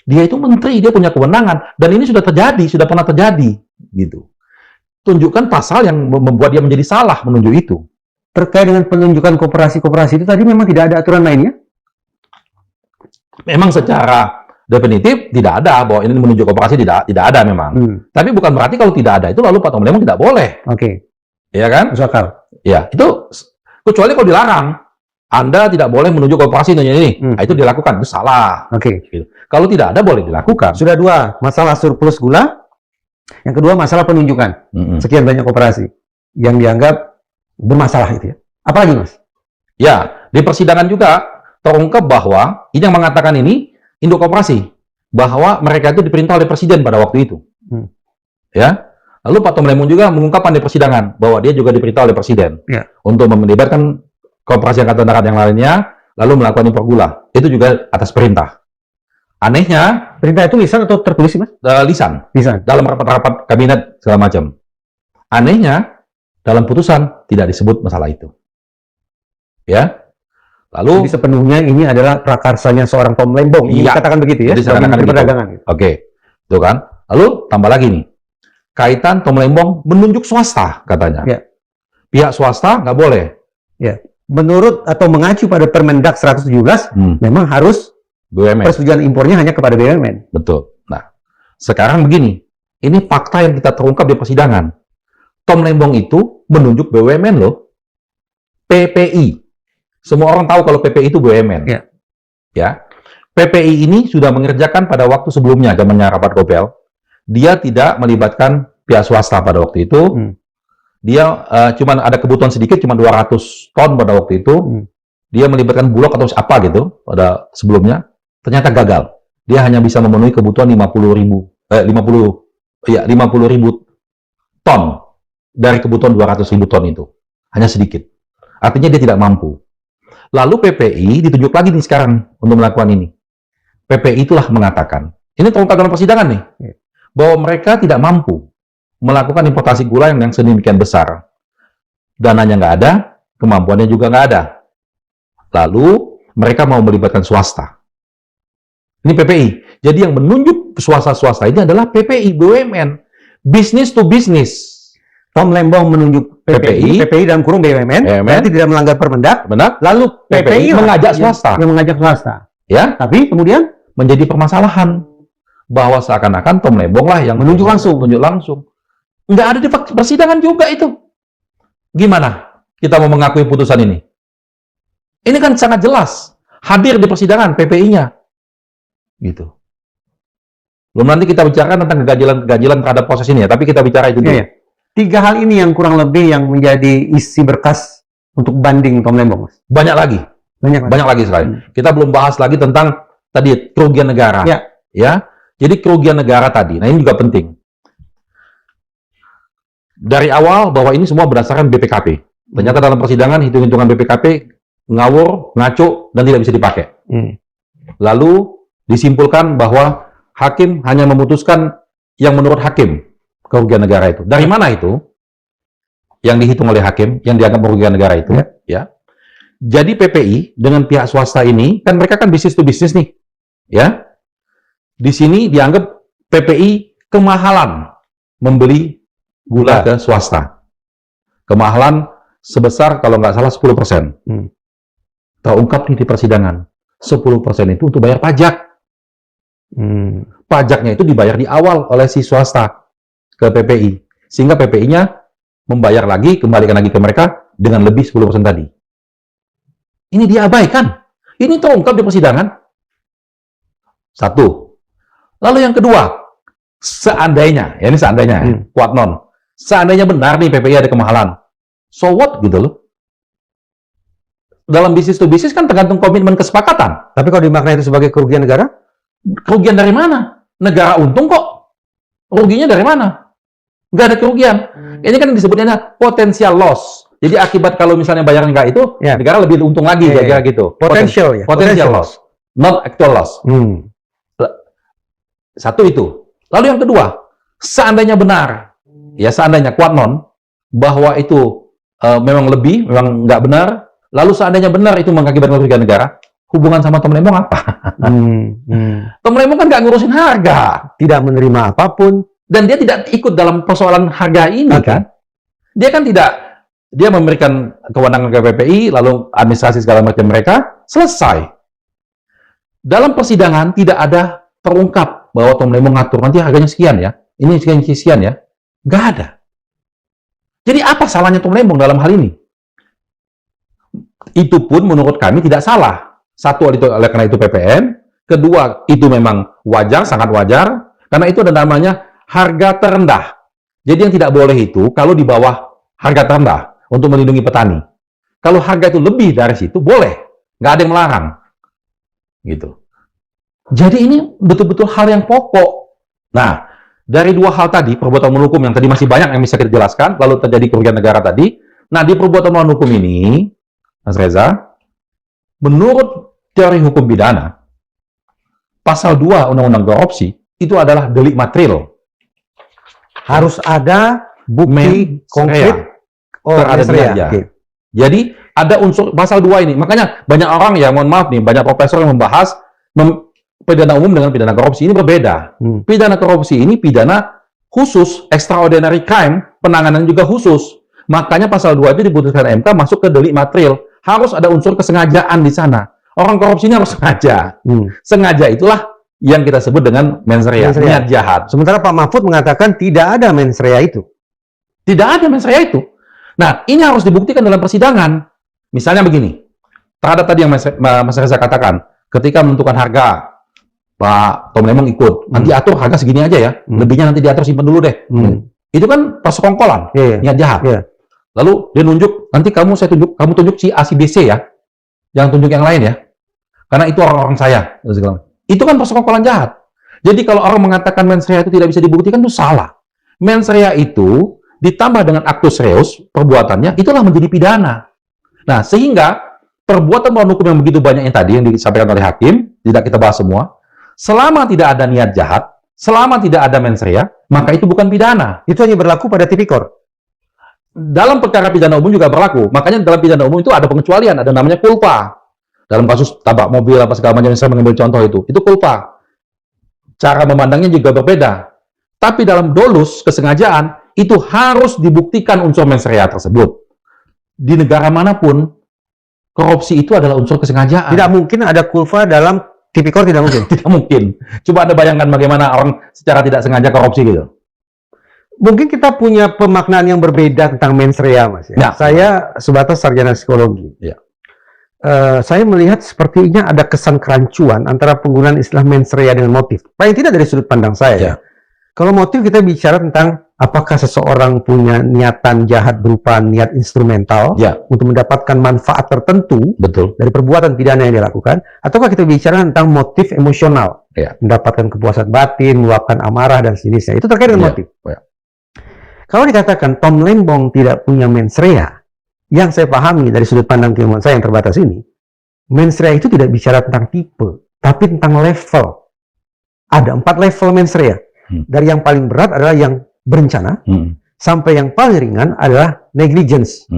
Dia itu menteri, dia punya kewenangan. Dan ini sudah terjadi, sudah pernah terjadi. Gitu. Tunjukkan pasal yang membuat dia menjadi salah menunjuk itu. Terkait dengan penunjukan koperasi-koperasi itu tadi memang tidak ada aturan lainnya? Memang secara definitif tidak ada bahwa ini menunjuk koperasi, tidak ada memang. Tapi bukan berarti kalau tidak ada itu lalu Pak Tom Lembong tidak boleh. Iya kan? Masuk akal. Ya, itu kecuali kalau dilarang. Anda tidak boleh menunjuk koperasi ini. Nah, itu dilakukan, itu salah. Gitu. Kalau tidak ada boleh dilakukan. Sudah 2, masalah surplus gula. Yang kedua masalah penunjukan. Sekian banyak koperasi yang dianggap bermasalah itu ya. Apalagi, Mas? Ya, di persidangan juga terungkap bahwa ini yang mengatakan ini induk koperasi, bahwa mereka itu diperintah oleh presiden pada waktu itu. Ya. Lalu Pak Tom Lembong juga mengungkapkan di persidangan bahwa dia juga diperintah oleh presiden untuk melibatkan koperasi Angkatan Darat yang lainnya, lalu melakukan impor gula. Itu juga atas perintah. Anehnya, perintah itu lisan atau tertulis sih, Mas? Lisan. Lisan. Dalam rapat-rapat kabinet segala macam. Anehnya, dalam putusan tidak disebut masalah itu. Ya. Lalu jadi sepenuhnya ini adalah prakarsanya seorang Tom Lembong. Ini katakan begitu ya. Jadi Menteri Perdagangan. Gitu. Oke. Itu kan. Lalu tambah lagi nih. Kaitan Tom Lembong menunjuk swasta katanya. Ya. Pihak swasta nggak boleh. Ya. Menurut atau mengacu pada Permendak 117, memang harus BUMN. Persetujuan impornya hanya kepada BUMN. Betul. Nah, sekarang begini. Ini fakta yang kita terungkap di persidangan. Tom Lembong itu menunjuk BUMN loh. PPI. Semua orang tahu kalau PPI itu BUMN. Ya. Ya. PPI ini sudah mengerjakan pada waktu sebelumnya, zamannya Rahmat Gobel. Dia tidak melibatkan pihak swasta pada waktu itu. Dia cuma ada kebutuhan sedikit, cuma 200 ton pada waktu itu. Dia melibatkan Bulog atau apa gitu pada sebelumnya. Ternyata gagal. Dia hanya bisa memenuhi kebutuhan 50.000 ton dari kebutuhan 200.000 ton itu. Hanya sedikit. Artinya dia tidak mampu. Lalu PPI ditunjuk lagi nih sekarang untuk melakukan ini. PPI itulah mengatakan, ini terungkap dalam persidangan nih, bahwa mereka tidak mampu melakukan importasi gula yang sedemikian besar. Dananya nggak ada, kemampuannya juga nggak ada. Lalu mereka mau melibatkan swasta. Ini PPI. Jadi yang menunjuk swasta-swasta ini adalah PPI, BUMN. Business to business. Tom Lembong menunjuk PPI dalam kurung BUMN, berarti tidak melanggar Permendak. Benar. Lalu PPI mengajak swasta. Yang mengajak swasta. Ya. Tapi kemudian menjadi permasalahan bahwa seakan-akan Tom Lembong lah yang menunjuk langsung. Nggak ada di persidangan juga itu. Gimana kita mau mengakui putusan ini? Ini kan sangat jelas. Hadir di persidangan PPI-nya. Gitu. Belum nanti kita bicarakan tentang keganjilan terhadap proses ini ya, tapi kita bicara itu dulu. Iya. 3 hal ini yang kurang lebih yang menjadi isi berkas untuk banding Tom Lembong, Mas. Banyak lagi. Banyak lagi sekali. Kita belum bahas lagi tentang tadi kerugian negara. Ya. Ya. Jadi kerugian negara tadi. Nah, ini juga penting. Dari awal bahwa ini semua berdasarkan BPKP. Ternyata dalam persidangan hitung-hitungan BPKP ngawur, ngaco, dan tidak bisa dipakai. Lalu disimpulkan bahwa hakim hanya memutuskan yang menurut hakim kerugian negara itu. Dari mana itu? Yang dihitung oleh hakim, yang dianggap kerugian negara itu. Ya. Jadi PPI dengan pihak swasta ini, kan mereka kan bisnis to bisnis nih. Ya. Di sini dianggap PPI kemahalan membeli gula ke swasta. Kemahalan sebesar kalau nggak salah 10%. Terungkap di persidangan. 10% itu untuk bayar pajak. Pajaknya itu dibayar di awal oleh si swasta ke PPI. Sehingga PPI-nya membayar lagi, kembalikan lagi ke mereka dengan lebih 10% tadi. Ini diabaikan. Ini terungkap di persidangan. Satu. Lalu yang kedua, seandainya, ya ini seandainya, kuat non. Seandainya benar nih PPI ada kemahalan. So what gitu loh. Dalam bisnis to bisnis kan tergantung komitmen kesepakatan. Tapi kalau dimaknai itu sebagai kerugian negara? Kerugian dari mana? Negara untung kok. Ruginya dari mana? Nggak ada kerugian. Ini kan disebutnya potensial loss. Jadi akibat kalau misalnya bayarnya nggak itu, negara lebih untung lagi, kira-kira gitu. Potential ya? Potential loss. Not actual loss. Satu itu. Lalu yang kedua, seandainya benar, ya seandainya kuat non, bahwa itu memang lebih, memang nggak benar, lalu seandainya benar itu mengakibatkan kerugian negara, hubungan sama Tom Lembong apa? Tom Lembong kan nggak ngurusin harga. Tidak menerima apapun. Dan dia tidak ikut dalam persoalan harga ini kan. Dia kan tidak, dia memberikan kewenangan ke PPI, lalu administrasi segala macam mereka, selesai. Dalam persidangan tidak ada terungkap bahwa Tom Lembong ngatur, nanti harganya sekian ya, ini sekian ya. Nggak ada. Jadi apa salahnya Tom Lembong dalam hal ini? Itu pun menurut kami tidak salah. Satu, oleh karena itu PPN. Kedua, itu memang wajar, sangat wajar. Karena itu ada namanya harga terendah. Jadi yang tidak boleh itu kalau di bawah harga terendah untuk melindungi petani. Kalau harga itu lebih dari situ, boleh. Nggak ada yang melarang. Gitu. Jadi ini betul-betul hal yang pokok. Nah, dari dua hal tadi, perbuatan melawan hukum yang tadi masih banyak yang bisa kita jelaskan, lalu terjadi kerugian negara tadi. Nah, di perbuatan melawan hukum ini, Mas Reza, menurut teori hukum pidana, pasal 2 Undang-Undang Korupsi itu adalah delik material. Harus ada bukti konkret terhadap dia. Jadi ada unsur pasal 2 ini. Makanya banyak orang ya, mohon maaf nih, banyak profesor yang membahas pidana umum dengan pidana korupsi ini berbeda. Pidana korupsi ini pidana khusus, extraordinary crime, penanganan juga khusus. Makanya pasal 2 itu diputuskan MK masuk ke delik material. Harus ada unsur kesengajaan di sana. Orang korupsi ini harus sengaja. Sengaja itulah yang kita sebut dengan mens rea, niat jahat. Sementara Pak Mahfud mengatakan tidak ada mens rea itu. Tidak ada mens rea itu. Nah, ini harus dibuktikan dalam persidangan. Misalnya begini, terhadap tadi yang Mas Reza katakan, ketika menentukan harga, Pak Tom Lembong ikut, nanti atur harga segini aja ya, lebihnya nanti diatur simpan dulu deh. Itu kan persekongkolan, niat jahat. Lalu dia nunjuk, nanti kamu tunjuk si A, si B, C ya, jangan tunjuk yang lain ya, karena itu orang-orang saya. Itu kan persekongkolan jahat. Jadi kalau orang mengatakan mens rea itu tidak bisa dibuktikan, itu salah. Mens rea itu ditambah dengan actus reus, perbuatannya, itulah menjadi pidana. Nah, sehingga perbuatan melawan hukum yang begitu banyak yang tadi, yang disampaikan oleh hakim, tidak kita bahas semua, selama tidak ada niat jahat, selama tidak ada mens rea, maka itu bukan pidana. Itu hanya berlaku pada tipikor. Dalam perkara pidana umum juga berlaku. Makanya dalam pidana umum itu ada pengecualian, ada namanya culpa. Dalam kasus tabrak mobil apa segala macam, saya mengambil contoh itu culpa. Cara memandangnya juga berbeda. Tapi dalam dolus, kesengajaan, itu harus dibuktikan unsur mens rea tersebut. Di negara manapun, korupsi itu adalah unsur kesengajaan. Tidak mungkin ada culpa dalam tipikor, tidak mungkin. Tidak mungkin. Coba Anda bayangkan bagaimana orang secara tidak sengaja korupsi gitu. Mungkin kita punya pemaknaan yang berbeda tentang mens rea, Mas. Ya. Saya sebatas sarjana psikologi. Ya. saya melihat sepertinya ada kesan kerancuan antara penggunaan istilah mens rea dengan motif. Paling tidak dari sudut pandang saya. Ya. Kalau motif kita bicara tentang apakah seseorang punya niatan jahat berupa niat instrumental Ya. untuk mendapatkan manfaat tertentu Betul. dari perbuatan pidana yang dilakukan, ataukah kita bicara tentang motif emosional, Ya. mendapatkan kepuasan batin, meluapkan amarah dan sejenisnya. Itu terkait dengan Ya. motif. Ya. Kalau dikatakan Tom Lembong tidak punya mens rea, yang saya pahami dari sudut pandang keilmuan saya yang terbatas ini, mens rea itu tidak bicara tentang tipe, tapi tentang level. Ada 4 level mens rea. Dari yang paling berat adalah yang berencana, sampai yang paling ringan adalah negligence.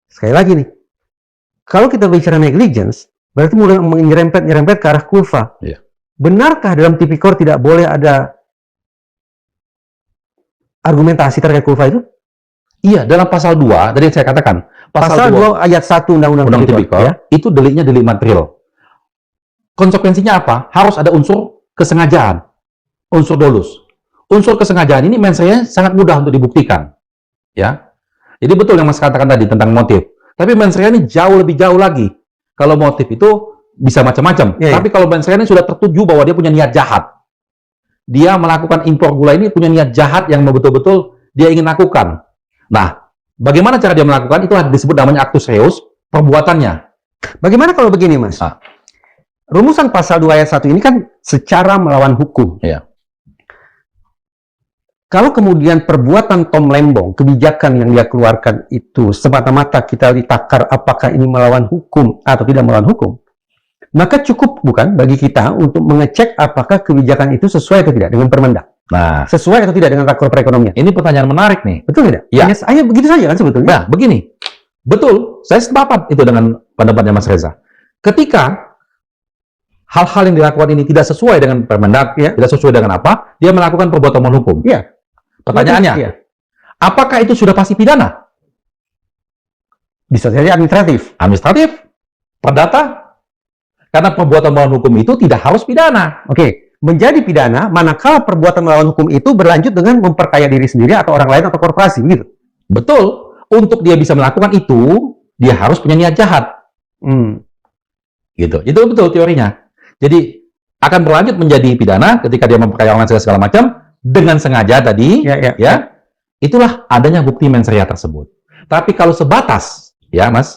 Sekali lagi nih, kalau kita bicara negligence, berarti mulai menyerempet ke arah kulfa. Yeah. Benarkah dalam tipikor tidak boleh ada argumentasi terkait kulfa itu? Iya, dalam pasal 2, tadi saya katakan, Pasal 2 ayat 1 Undang-Undang Tipikor, ya? itu deliknya delik material. Konsekuensinya apa? Harus ada unsur kesengajaan, unsur dolus. Unsur kesengajaan ini mens rea sangat mudah untuk dibuktikan. Ya. Jadi betul yang Mas katakan tadi tentang motif. Tapi mens rea ini jauh lebih jauh lagi. Kalau motif itu bisa macam-macam. Ya, Tapi kalau mens rea ini sudah tertuju bahwa dia punya niat jahat. Dia melakukan impor gula ini punya niat jahat yang betul-betul dia ingin lakukan. Nah, bagaimana cara dia melakukan? Itu disebut namanya actus reus, perbuatannya. Bagaimana kalau begini, Mas? Rumusan pasal 2 ayat 1 ini kan secara melawan hukum. Iya. Kalau kemudian perbuatan Tom Lembong, kebijakan yang dia keluarkan itu semata-mata kita ditakar apakah ini melawan hukum atau tidak melawan hukum, maka cukup bukan bagi kita untuk mengecek apakah kebijakan itu sesuai atau tidak dengan Permendak. Nah, Sesuai atau tidak dengan rakor perekonomian. ini pertanyaan menarik nih. Betul tidak? Ya. Hanya begitu saja kan sebetulnya. Nah, begini. Betul, saya sepakat itu dengan pendapatnya Mas Reza. Ketika hal-hal yang dilakukan ini tidak sesuai dengan Permendak, Ya. tidak sesuai dengan apa, dia melakukan perbuatan melawan hukum. Iya. Pertanyaannya, Iya. apakah itu sudah pasti pidana? Bisa jadi administratif. Administratif? Perdata? Karena perbuatan melawan hukum itu tidak harus pidana. Oke. Menjadi pidana manakala perbuatan melawan hukum itu berlanjut dengan memperkaya diri sendiri atau orang lain atau korporasi, begitu. Betul. Untuk dia bisa melakukan itu, dia harus punya niat jahat. Gitu. Itu betul teorinya. Jadi akan berlanjut menjadi pidana ketika dia memperkaya orang lain segala macam dengan sengaja tadi, ya. Itulah adanya bukti mens rea tersebut. Tapi kalau sebatas, ya Mas,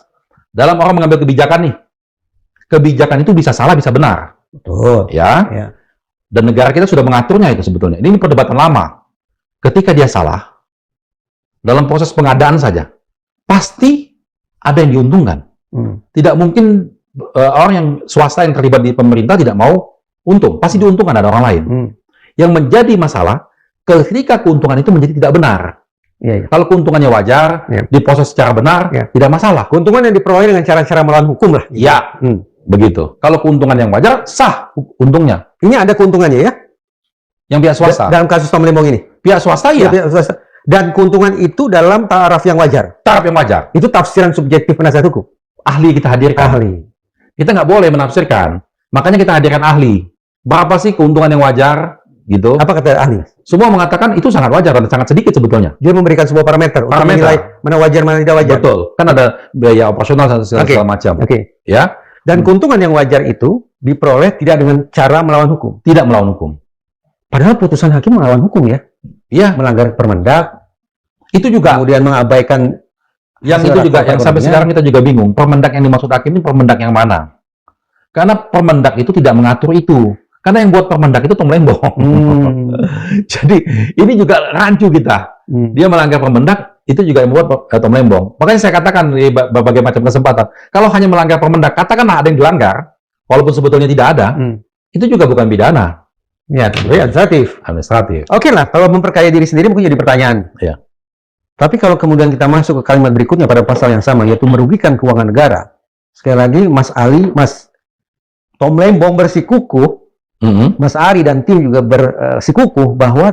dalam orang mengambil kebijakan nih, kebijakan itu bisa salah, bisa benar. Betul. Ya. Dan negara kita sudah mengaturnya itu sebetulnya. Ini perdebatan lama. Ketika dia salah, dalam proses pengadaan saja, pasti ada yang diuntungkan. Tidak mungkin orang yang swasta yang terlibat di pemerintah tidak mau untung. Pasti diuntungkan ada orang lain. Yang menjadi masalah, ketika keuntungan itu menjadi tidak benar. Kalau keuntungannya wajar, diproses secara benar, tidak masalah. Keuntungan yang diperoleh dengan cara-cara melawan hukum lah. Ya, begitu. Kalau keuntungan yang wajar, sah untungnya. Ini ada keuntungannya ya? Yang pihak swasta. Dalam kasus Tom Lembong ini? Pihak swasta ya. Pihak swasta. Dan keuntungan itu dalam taraf yang wajar? Taraf yang wajar. Itu tafsiran subjektif penasihat hukum? Ahli kita hadirkan. Ahli. Kita nggak boleh menafsirkan. Makanya kita hadirkan ahli. Berapa sih keuntungan yang wajar? Gitu. Apa kata ahli? Semua mengatakan itu sangat wajar dan sangat sedikit sebetulnya. Dia memberikan sebuah parameter untuk menilai mana wajar, mana tidak wajar. Betul. Kan ada biaya operasional dan segala macam. Ya. Dan keuntungan yang wajar itu diperoleh tidak dengan cara melawan hukum. Tidak melawan hukum. Padahal putusan hakim melawan hukum ya. Iya. Melanggar Permendak. Itu juga. Kemudian mengabaikan. Yang itu juga yang sampai sekarang kita juga bingung. Permendak yang dimaksud hakim ini Permendak yang mana? Karena Permendak itu tidak mengatur itu. Karena yang buat Permendak itu Tom Lembong. Jadi ini juga rancu kita. Dia melanggar Permendak, itu juga yang membuat Tom Lembong. Makanya saya katakan di berbagai macam kesempatan, kalau hanya melanggar Permendak, katakanlah ada yang dilanggar, walaupun sebetulnya tidak ada, itu juga bukan pidana. Ya, administratif. Administratif. Oke lah, kalau memperkaya diri sendiri mungkin jadi pertanyaan. Ya. Tapi kalau kemudian kita masuk ke kalimat berikutnya pada pasal yang sama, yaitu merugikan keuangan negara. Sekali lagi, Mas Ali, Mas Tom Lembong bersikukuh, Mas Ari dan tim juga bersikukuh bahwa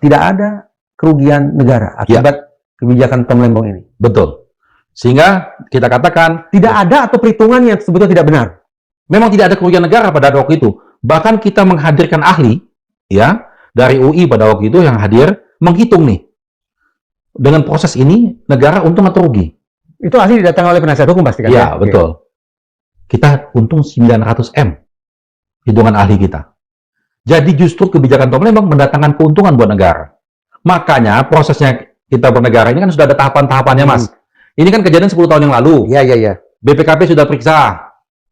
tidak ada kerugian negara akibat kebijakan Tom Lembong ini. Betul. Sehingga kita katakan tidak ada atau perhitungan yang sebetulnya tidak benar. Memang tidak ada kerugian negara pada waktu itu. Bahkan kita menghadirkan ahli ya dari UI pada waktu itu yang hadir menghitung nih. Dengan proses ini negara untung atau rugi? Itu ahli didatangkan oleh penasihat hukum pasti kan? Ya, betul. kita untung 900 M, hitungan ahli kita. Jadi justru kebijakan Tom Lembong mendatangkan keuntungan buat negara. Makanya prosesnya kita bernegara ini kan sudah ada tahapan-tahapannya, Mas. Ini kan kejadian 10 tahun yang lalu. Iya. BPKP sudah periksa,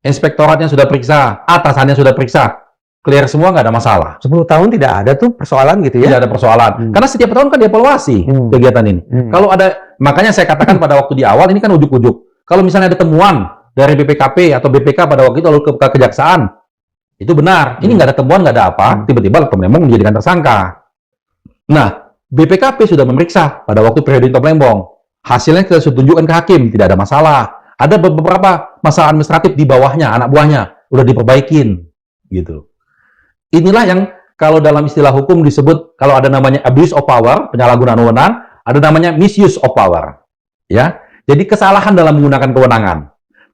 inspektoratnya sudah periksa, atasannya sudah periksa. Clear semua, nggak ada masalah. 10 tahun tidak ada tuh persoalan gitu ya? Tidak ada persoalan. Karena setiap tahun kan dievaluasi kegiatan ini. Kalau ada, makanya saya katakan pada waktu di awal, ini kan ujuk-ujuk. Kalau misalnya ada temuan dari BPKP atau BPK pada waktu itu lalu ke kejaksaan, itu benar. Ini nggak ada temuan, nggak ada apa. Tiba-tiba Tom Lembong menjadikan tersangka. Nah, BPKP sudah memeriksa pada waktu periode Tom Lembong. Hasilnya kita sudah tunjukkan ke hakim, tidak ada masalah. Ada beberapa masalah administratif di bawahnya, anak buahnya, udah diperbaikin. Gitu. Inilah yang kalau dalam istilah hukum disebut, kalau ada namanya abuse of power, penyalahgunaan wewenang, ada namanya misuse of power. Ya, jadi kesalahan dalam menggunakan kewenangan.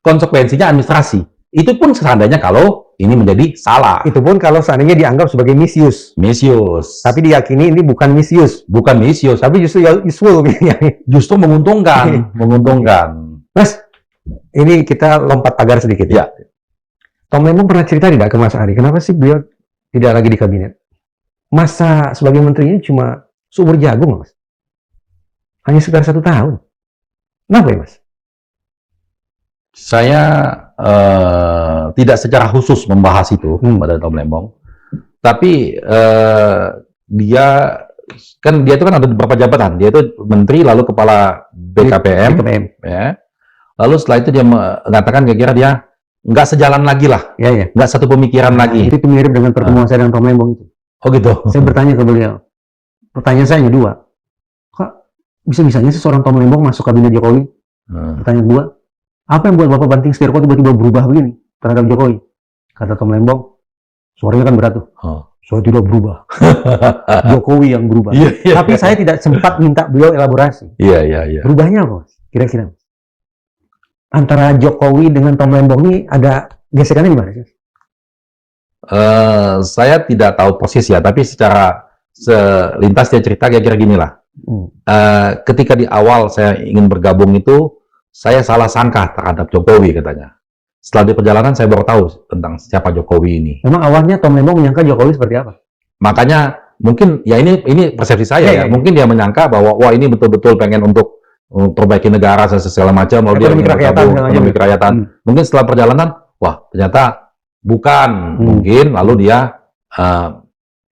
Konsekuensinya administrasi. Itu pun seandainya kalau ini menjadi salah. Itu pun kalau seandainya dianggap sebagai misuse. Misuse. Tapi diyakini ini bukan misuse. Bukan misuse, Tapi justru useful. justru menguntungkan. menguntungkan. Mas, ini kita lompat pagar sedikit ya. Tom Lembong pernah cerita tidak ke Mas Ari, kenapa sih beliau tidak lagi di kabinet? Masa sebagai menterinya cuma seumur jagung, Mas. Hanya sekitar 1 tahun. Kenapa ya, Mas? Saya tidak secara khusus membahas itu pada Tom Lembong, tapi dia itu kan ada beberapa jabatan. Dia itu menteri, lalu kepala BKPM. Ya. Lalu setelah itu dia mengatakan kira-kira dia nggak sejalan lagi lah, nggak satu pemikiran lagi. Itu mirip dengan pertemuan saya dengan Tom Lembong itu. Oh gitu. Saya bertanya ke beliau. Pertanyaan saya hanya 2. Kok bisa-bisanya seorang Tom Lembong masuk kabinet Jokowi? Pertanyaan 2. Apa yang buat Bapak banting setir kok tiba-tiba berubah begini terhadap Jokowi? Kata Tom Lembong, suaranya kan berat tuh. Saya tidak berubah. Jokowi yang berubah. Tapi saya tidak sempat minta beliau elaborasi. Berubahnya apa, Mas? Kira-kira antara Jokowi dengan Tom Lembong ini ada gesekannya gimana sih? Saya tidak tahu persis ya, tapi secara selintas dia cerita kira-kira gini lah. Ketika di awal saya ingin bergabung itu, saya salah sangka terhadap Jokowi katanya. Setelah di perjalanan saya baru tahu tentang siapa Jokowi ini. Memang awalnya Tom Lembong menyangka Jokowi seperti apa? Makanya mungkin ya ini persepsi saya ya. Mungkin dia menyangka bahwa wah ini betul-betul pengen untuk perbaiki negara segala macam, lalu dia ingin ekonomi kerakyatan. Mungkin setelah perjalanan, wah ternyata bukan. Mungkin lalu dia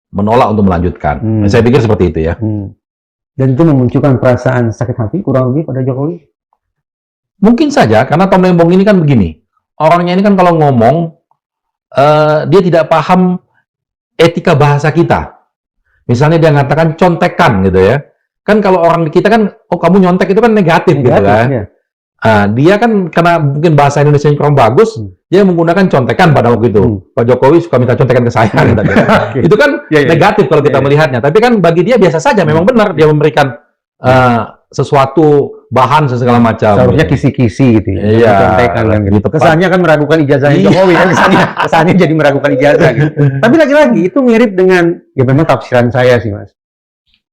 menolak untuk melanjutkan. Saya pikir seperti itu ya. Dan itu memunculkan perasaan sakit hati kurang lebih pada Jokowi? Mungkin saja, karena Tom Lembong ini kan begini. Orangnya ini kan kalau ngomong, dia tidak paham etika bahasa kita. Misalnya dia mengatakan contekan gitu ya. Kan kalau orang kita kan, oh kamu nyontek itu kan negatif gitu kan. Ya. Dia kan karena mungkin bahasa Indonesia yang kurang bagus, dia menggunakan contekan pada waktu itu. Pak Jokowi suka minta contekan ke saya. Itu kan negatif kalau kita melihatnya. Tapi kan bagi dia biasa saja, memang benar dia memberikan sesuatu bahan segala macam. Seharusnya kisi-kisi gitu ya. Iya. Kan, gitu. Kesannya kan meragukan ijazahnya Jokowi kan. Kesannya jadi meragukan ijazah gitu. Tapi lagi-lagi itu mirip dengan, ya memang tafsiran saya sih Mas.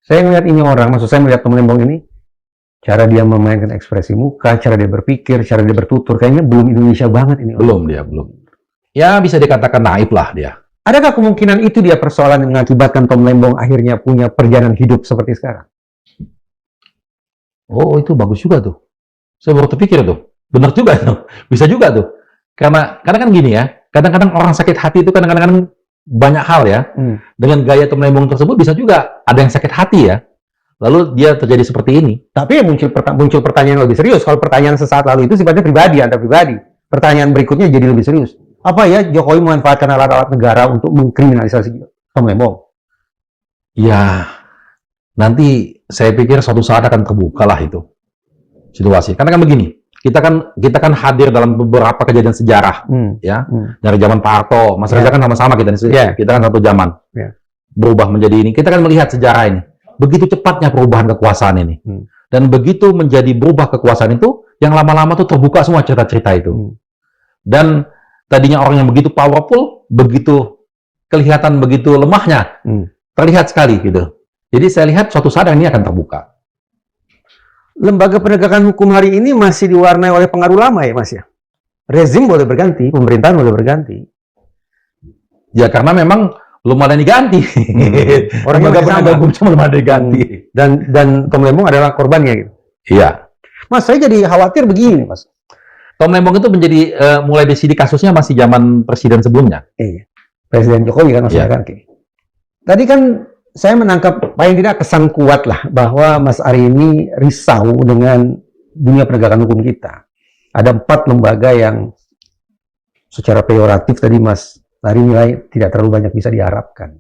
Saya melihat ini orang, maksud saya melihat Tom Lembong ini, cara dia memainkan ekspresi muka, cara dia berpikir, cara dia bertutur, kayaknya belum Indonesia banget ini. Belum. Ya bisa dikatakan naif lah dia. Adakah kemungkinan itu dia persoalan yang mengakibatkan Tom Lembong akhirnya punya perjalanan hidup seperti sekarang? Oh, itu bagus juga tuh. Saya baru terpikir tuh. Benar juga tuh. Bisa juga tuh. Karena kan gini ya, kadang-kadang orang sakit hati itu kadang-kadang banyak hal ya. Dengan gaya Tom Lembong tersebut bisa juga ada yang sakit hati ya. Lalu dia terjadi seperti ini. Tapi muncul pertanyaan lebih serius. Kalau pertanyaan sesaat lalu itu sifatnya pribadi, antar pribadi. Pertanyaan berikutnya jadi lebih serius. Apa ya Jokowi memanfaatkan alat-alat negara untuk mengkriminalisasi Tom Lembong? Ya, nanti saya pikir suatu saat akan terbuka lah itu situasi. Karena kan begini, kita kan hadir dalam beberapa kejadian sejarah, ya, dari zaman Pak Harto, Mas Reza kan sama-sama kita kan satu zaman, berubah menjadi ini. Kita kan melihat sejarah ini, begitu cepatnya perubahan kekuasaan ini, dan begitu menjadi berubah kekuasaan itu, yang lama-lama tuh terbuka semua cerita-cerita itu, dan tadinya orang yang begitu powerful, begitu kelihatan begitu lemahnya, terlihat sekali gitu. Jadi saya lihat suatu saat ini akan terbuka. Lembaga penegakan hukum hari ini masih diwarnai oleh pengaruh lama ya Mas ya? rezim boleh berganti, pemerintahan boleh berganti. Ya karena memang belum ada yang diganti. Orang yang masih pernah sama. gabung cuma belum ada yang diganti. Dan Tom Lembong adalah korbannya gitu. Iya. Mas, saya jadi khawatir begini, Mas. Tom Lembong itu menjadi mulai disidik kasusnya masih zaman presiden sebelumnya. Iya. Presiden Jokowi kan maksudnya Iya. kan. Tadi kan saya menangkap paling tidak kesan kuat lah bahwa Mas Ari ini risau dengan dunia penegakan hukum kita. Ada 4 lembaga yang secara peyoratif tadi Mas Ari nilai tidak terlalu banyak bisa diharapkan.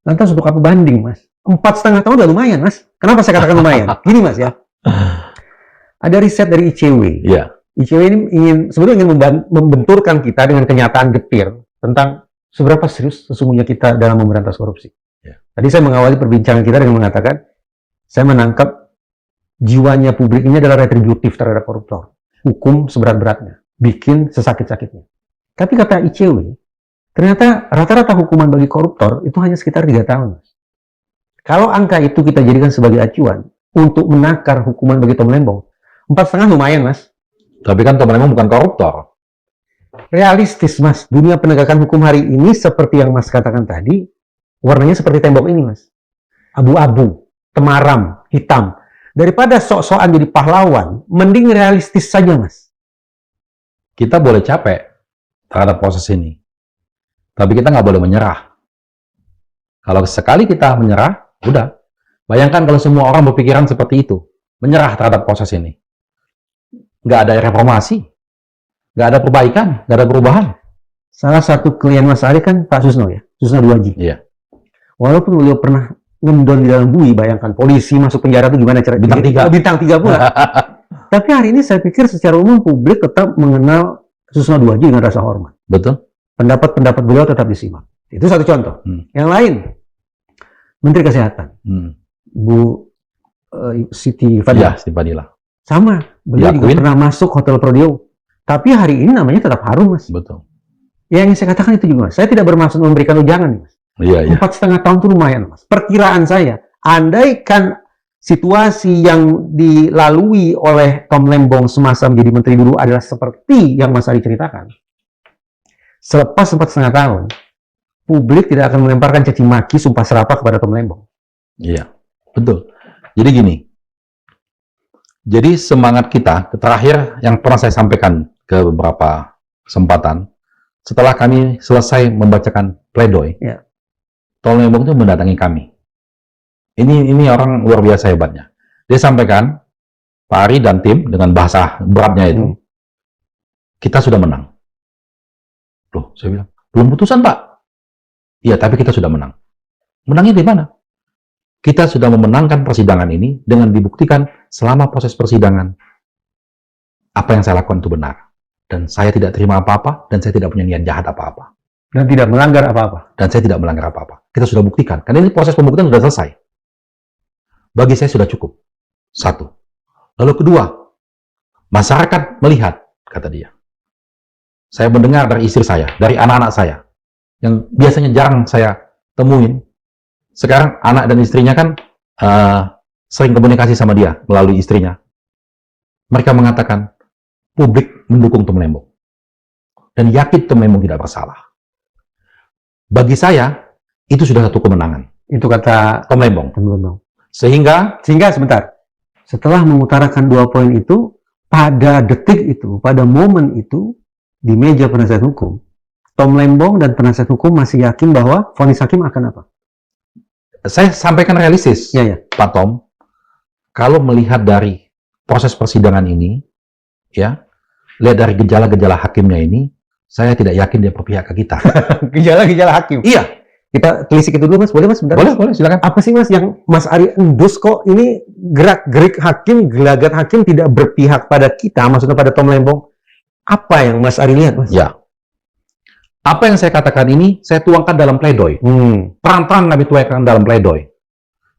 Lantas untuk apa banding, Mas? 4,5 tahun udah lumayan, Mas. Kenapa saya katakan lumayan? Gini, Mas ya. Ada riset dari ICW. Iya. ICW ini sebenarnya ingin membenturkan kita dengan kenyataan getir tentang seberapa serius sesungguhnya kita dalam memberantas korupsi. Ya. Tadi saya mengawali perbincangan kita dengan mengatakan, saya menangkap jiwanya publik ini adalah retributif terhadap koruptor. Hukum seberat-beratnya, bikin sesakit-sakitnya. Tapi kata ICW, ternyata rata-rata hukuman bagi koruptor itu hanya sekitar 3 tahun. Kalau angka itu kita jadikan sebagai acuan untuk menakar hukuman bagi Tom Lembong, 4,5 lumayan, Mas. Tapi kan Tom Lembong bukan koruptor. Realistis, Mas. Dunia penegakan hukum hari ini seperti yang Mas katakan tadi, warnanya seperti tembok ini, Mas. Abu-abu, temaram, hitam. Daripada sok-sokan jadi pahlawan, mending realistis saja, Mas. Kita boleh capek terhadap proses ini. Tapi kita nggak boleh menyerah. Kalau sekali kita menyerah, udah. Bayangkan kalau semua orang berpikiran seperti itu. Menyerah terhadap proses ini. Nggak ada reformasi. Nggak ada perbaikan. Nggak ada perubahan. Salah satu klien Mas Ari kan Pak Susno ya, Susno Duaji. Iya. Walaupun beliau pernah ngendon di dalam bui, bayangkan polisi masuk penjara itu gimana cara Bintang 3. Bintang 3 pula. Tapi hari ini saya pikir secara umum publik tetap mengenal Susno Duaji dengan rasa hormat. Betul. Pendapat-pendapat beliau tetap disimak. Itu satu contoh. Yang lain, Menteri Kesehatan, Bu Siti Fadila. Iya, Siti Fadila. Sama, beliau juga Diakuin. pernah masuk Hotel Prodeo. Tapi hari ini namanya tetap harum, Mas. Betul. Ya, yang saya katakan itu juga, Mas. Saya tidak bermaksud memberikan ujangan, Mas. Iya, iya. 4,5 tahun itu lumayan, Mas. Perkiraan saya, andaikan situasi yang dilalui oleh Tom Lembong semasa menjadi menteri dulu adalah seperti yang Mas Ari ceritakan, selepas 4,5 tahun, publik tidak akan melemparkan caci maki sumpah serapah kepada Tom Lembong. Iya, betul. Jadi gini, jadi semangat kita, terakhir yang pernah saya sampaikan ke beberapa kesempatan, setelah kami selesai membacakan pledoi, Ya. Tom Lembong itu mendatangi kami. Ini orang luar biasa hebatnya. Dia sampaikan, Pak Ari dan tim dengan bahasa beratnya itu, kita sudah menang. Loh, saya bilang, belum putusan Pak. Iya, tapi kita sudah menang. Menangnya di mana? Kita sudah memenangkan persidangan ini dengan dibuktikan selama proses persidangan apa yang saya lakukan itu benar. Dan saya tidak terima apa-apa, dan saya tidak punya niat jahat apa-apa. Dan tidak melanggar apa-apa. Dan saya tidak melanggar apa-apa. Kita sudah buktikan. Karena ini proses pembuktian sudah selesai. Bagi saya sudah cukup. 1. Lalu kedua, masyarakat melihat, kata dia. Saya mendengar dari istri saya, dari anak-anak saya, yang biasanya jarang saya temuin. Sekarang anak dan istrinya kan sering komunikasi sama dia melalui istrinya. Mereka mengatakan, publik mendukung Tom Lembong. Dan yakin Tom Lembong tidak bersalah. Bagi saya, itu sudah satu kemenangan. Itu kata Tom Lembong. Sehingga sebentar, setelah mengutarakan 2 poin itu, pada detik itu, pada momen itu, di meja penasihat hukum, Tom Lembong dan penasihat hukum masih yakin bahwa vonis hakim akan apa? saya sampaikan realistis, Ya. Pak Tom, kalau melihat dari proses persidangan ini, ya, lihat dari gejala-gejala hakimnya ini, saya tidak yakin dia berpihak ke kita. Gejala-gejala hakim. Iya. Kita telisik itu dulu, Mas. Boleh, Mas? Bentar, Boleh, Mas? boleh, silakan. Apa sih, Mas, yang Mas Ari endus kok ini gerak-gerik hakim, gelagat hakim tidak berpihak pada kita, maksudnya pada Tom Lembong? Apa yang Mas Ari lihat, Mas? Ya. Apa yang saya katakan ini, saya tuangkan dalam pledoi. Terang-terang kami tuangkan dalam pledoi.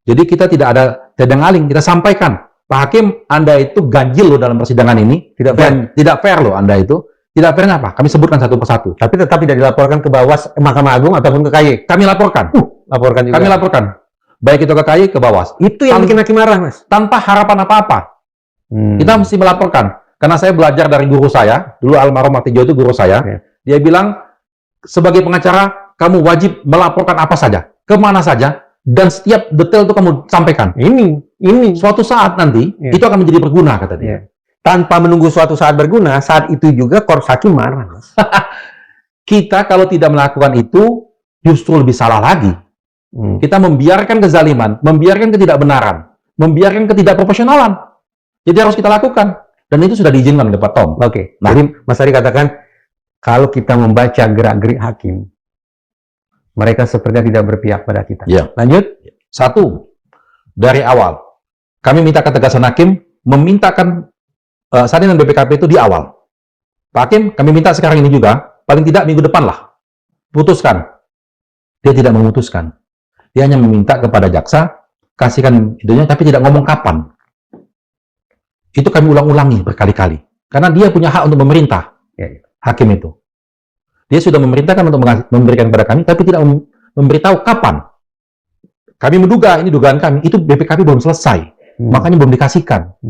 Jadi kita tidak ada tedang-aling, kita sampaikan, Pak Hakim, Anda itu ganjil loh dalam persidangan ini, tidak fair loh Anda itu. Tidak fair apa? Kami sebutkan satu persatu. Tapi tetap tidak dilaporkan ke Bawas, Mahkamah Agung ataupun ke KY. Kami laporkan. Laporkan juga. Kami laporkan. Baik itu ke KY, ke Bawas. Itu yang bikin hakim marah, Mas. Tanpa harapan apa-apa. Kita mesti melaporkan. Karena saya belajar dari guru saya, dulu almarhum Martijo itu guru saya, dia bilang, sebagai pengacara, kamu wajib melaporkan apa saja, kemana saja, dan setiap detail itu kamu sampaikan. Ini. Suatu saat nanti, itu akan menjadi berguna, kata dia. Tanpa menunggu suatu saat berguna, saat itu juga Korps Hakim marah. Kita kalau tidak melakukan itu, justru lebih salah lagi. Kita membiarkan kezaliman, membiarkan ketidakbenaran, membiarkan ketidakprofesionalan. Jadi harus kita lakukan. Dan itu sudah diizinkan oleh Pak Tom. Oke. Nah, Jadi Mas Ari katakan, kalau kita membaca gerak-gerik hakim, mereka sepertinya tidak berpihak pada kita. Ya. Lanjut. Satu, dari awal, kami minta ketegasan hakim, memintakan salinan BPKP itu di awal. Pak Hakim, kami minta sekarang ini juga, paling tidak minggu depan lah, putuskan. Dia tidak memutuskan. Dia hanya meminta kepada jaksa, kasihkan itunya, tapi tidak ngomong kapan. Itu kami ulang-ulangi berkali-kali. Karena dia punya hak untuk memerintah, hakim itu. Dia sudah memerintahkan untuk memberikan kepada kami, tapi tidak memberitahu kapan. Kami menduga, ini dugaan kami, itu BPKP belum selesai. Makanya belum dikasihkan.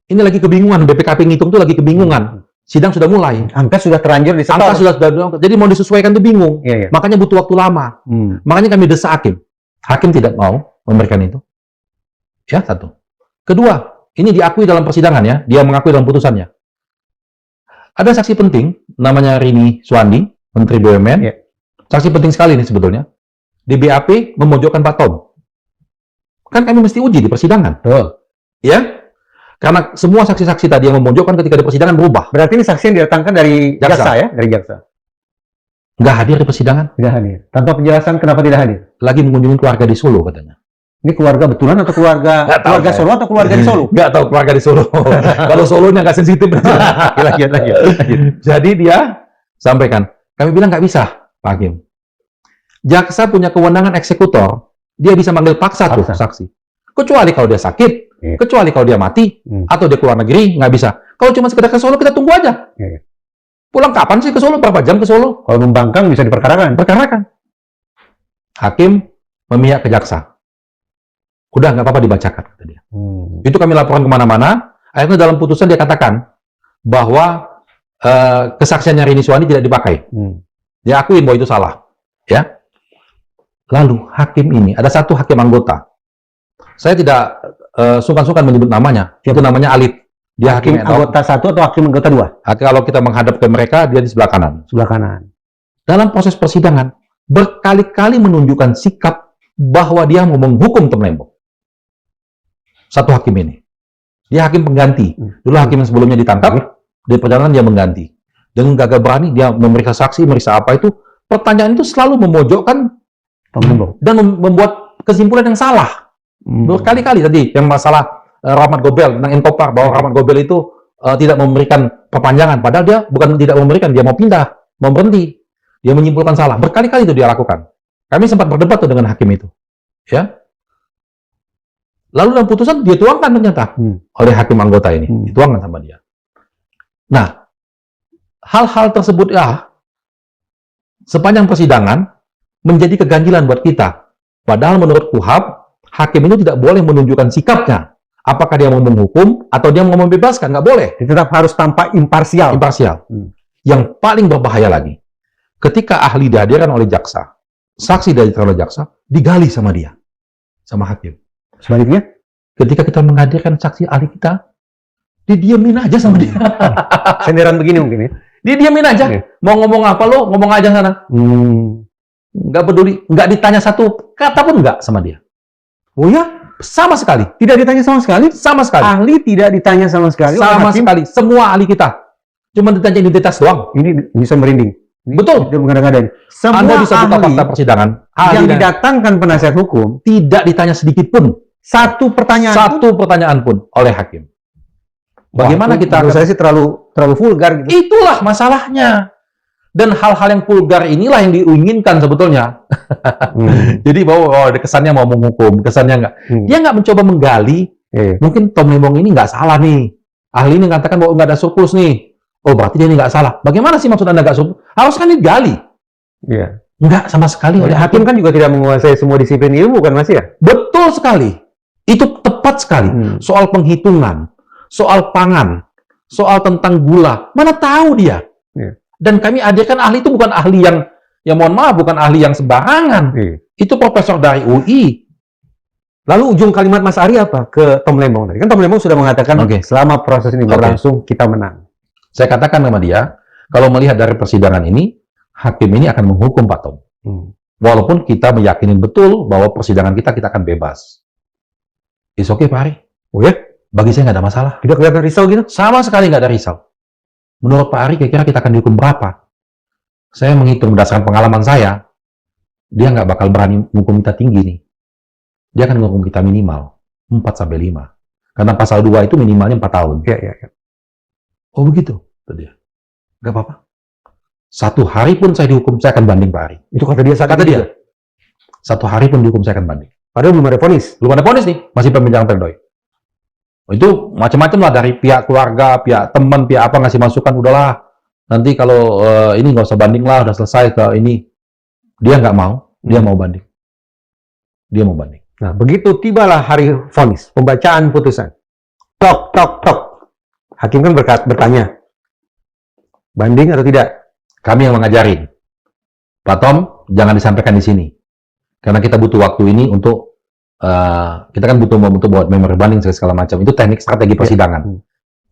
Ini lagi kebingungan, BPKP ngitung itu lagi kebingungan. Sidang sudah mulai. Angka sudah terlanjur di Angka sudah, jadi mau disesuaikan itu bingung. Makanya butuh waktu lama. Makanya kami desak hakim. Hakim tidak mau memberikan itu. Ya, satu. Kedua, ini diakui dalam persidangan ya, dia mengakui dalam putusannya. Ada saksi penting, namanya Rini Suwandi, Menteri BUMN. Saksi penting sekali ini sebetulnya. Di BAP memojokkan Pak Tom. Kan kami mesti uji di persidangan. Ya? Karena semua saksi-saksi tadi yang memojokkan ketika di persidangan berubah. Berarti ini saksi yang didatangkan dari jaksa ya? Dari jaksa. Nggak hadir di persidangan. Tidak hadir. Tanpa penjelasan kenapa tidak hadir? Lagi mengunjungi keluarga di Solo katanya. Ini keluarga betulan atau keluarga Solo atau keluarga di Solo? Nggak tahu keluarga di Solo. Kalau Solonya nggak sensitif. Lanjut. Jadi dia sampaikan, kami bilang nggak bisa, Pak Hakim. Jaksa punya kewenangan eksekutor, dia bisa manggil paksa tuh saksi. Kecuali kalau dia sakit, kecuali kalau dia mati, atau dia keluar negeri, nggak bisa. Kalau cuma sekedar ke Solo, kita tunggu aja. Pulang kapan sih ke Solo? Berapa jam ke Solo? Kalau membangkang bisa diperkarakan. Hakim memihak ke jaksa. Udah, nggak apa-apa dibacakan, kata dia. Itu kami laporkan kemana-mana. Akhirnya dalam putusan dia katakan bahwa kesaksiannya Rini Suwandi tidak dipakai. Dia akuin bahwa itu salah. Ya. Lalu hakim ini, ada satu hakim anggota. Saya tidak sungkan-sungkan menyebut namanya. Itu namanya Alit. Dia hakim anggota satu atau hakim anggota dua? Kalau kita menghadap ke mereka, dia di sebelah kanan. Sebelah kanan. Dalam proses persidangan, berkali-kali menunjukkan sikap bahwa dia mau menghukum Tom Lembong. Satu hakim ini. Dia hakim pengganti. Dulu hakim yang sebelumnya ditangkap, di perjalanan dia mengganti. Dengan gagah berani, dia memeriksa saksi, memeriksa apa itu. Pertanyaan itu selalu memojokkan Tom Lembong. Dan membuat kesimpulan yang salah. Berkali-kali tadi, yang masalah Rahmat Gobel, tentang Enkopar, bahwa Rahmat Gobel itu tidak memberikan perpanjangan. Padahal dia bukan tidak memberikan, dia mau pindah, mau berhenti. Dia menyimpulkan salah. Berkali-kali itu dia lakukan. Kami sempat berdebat tuh dengan hakim itu. Ya. Lalu dalam putusan dia tuangkan ternyata oleh hakim anggota ini, dituangkan sama dia. Nah, hal-hal tersebut ya sepanjang persidangan menjadi keganjilan buat kita. Padahal menurut KUHAP, hakim itu tidak boleh menunjukkan sikapnya. Apakah dia mau menghukum atau dia mau membebaskan, nggak boleh. Dia tetap harus tampak imparsial. Yang paling berbahaya lagi, ketika ahli dihadirkan oleh jaksa, saksi dihadirkan oleh jaksa, digali sama dia, sama hakim. Sebaliknya, ketika kita menghadirkan saksi ahli kita, didiemin aja sama dia. Senderan begini mungkin ya? Didiemin aja. Mau ngomong apa lo, ngomong aja sana. Nggak peduli, nggak ditanya satu kata pun nggak sama dia. Oh ya? Sama sekali. Tidak ditanya sama sekali? Sama sekali. Ahli tidak ditanya sama sekali? Sama sekali. Semua ahli kita. Cuma ditanya identitas doang. Ini bisa merinding. Betul. Mengada-ngada. Semua Anda bisa buka ahli fakta persidangan. Yang didatangkan penasihat hukum tidak ditanya sedikit pun. Satu pertanyaan pun oleh hakim. Bagaimana kita? Menurut saya sih terlalu vulgar. Gitu. Itulah masalahnya. Dan hal-hal yang vulgar inilah yang diinginkan sebetulnya. Jadi bahwa kesannya mau menghukum, kesannya nggak. Dia nggak mencoba menggali. Mungkin Tom Lembong ini nggak salah nih. Ahli ini mengatakan bahwa nggak ada surplus nih. Oh berarti dia ini nggak salah. Bagaimana sih maksud Anda nggak surplus? Harus kan digali. Iya. Nggak sama sekali. Oleh hakim kan juga tidak menguasai semua disiplin ilmu kan Mas ya? Betul sekali. Itu tepat sekali. Soal penghitungan, soal pangan, soal tentang gula, mana tahu dia. Iya. Dan kami hadirkan ahli itu bukan ahli yang mohon maaf, bukan ahli yang sembarangan. Iya. Itu profesor dari UI. Lalu ujung kalimat Mas Ari apa ke Tom Lembong tadi? Kan Tom Lembong sudah mengatakan Oke. selama proses ini berlangsung kita menang. Saya katakan sama dia, kalau melihat dari persidangan ini, hakim ini akan menghukum Pak Tom. Walaupun kita meyakini betul bahwa persidangan kita akan bebas. It's okay, Pak Ari. Oh ya? Bagi saya nggak ada masalah. Tidak kelihatan risau gitu? Sama sekali nggak ada risau. Menurut Pak Ari, kira-kira kita akan dihukum berapa? Saya menghitung berdasarkan pengalaman saya, dia nggak bakal berani menghukum kita tinggi nih. Dia akan menghukum kita minimal 4-5. Karena pasal 2 itu minimalnya 4 tahun. Iya. Oh begitu? Kata dia. Nggak apa-apa. 1 hari pun saya dihukum, saya akan banding Pak Ari. Itu kata dia saat Kata itu dia. ya? 1 hari pun dihukum, saya akan banding. Padahal belum ada vonis. Belum ada vonis nih, masih pembincangan pledoi. Itu macam-macam lah, dari pihak keluarga, pihak teman, pihak apa ngasih masukan, udahlah. Nanti kalau ini nggak usah banding lah, udah selesai ke ini. Dia nggak mau, dia mau banding. Dia mau banding. Nah, begitu tibalah hari vonis, pembacaan putusan. Tok, tok, tok. Hakim kan bertanya, banding atau tidak? Kami yang mengajarin. Pak Tom, jangan disampaikan di sini. Karena kita butuh waktu ini untuk, kita kan butuh buat memori banding segala macam. Itu teknik strategi persidangan.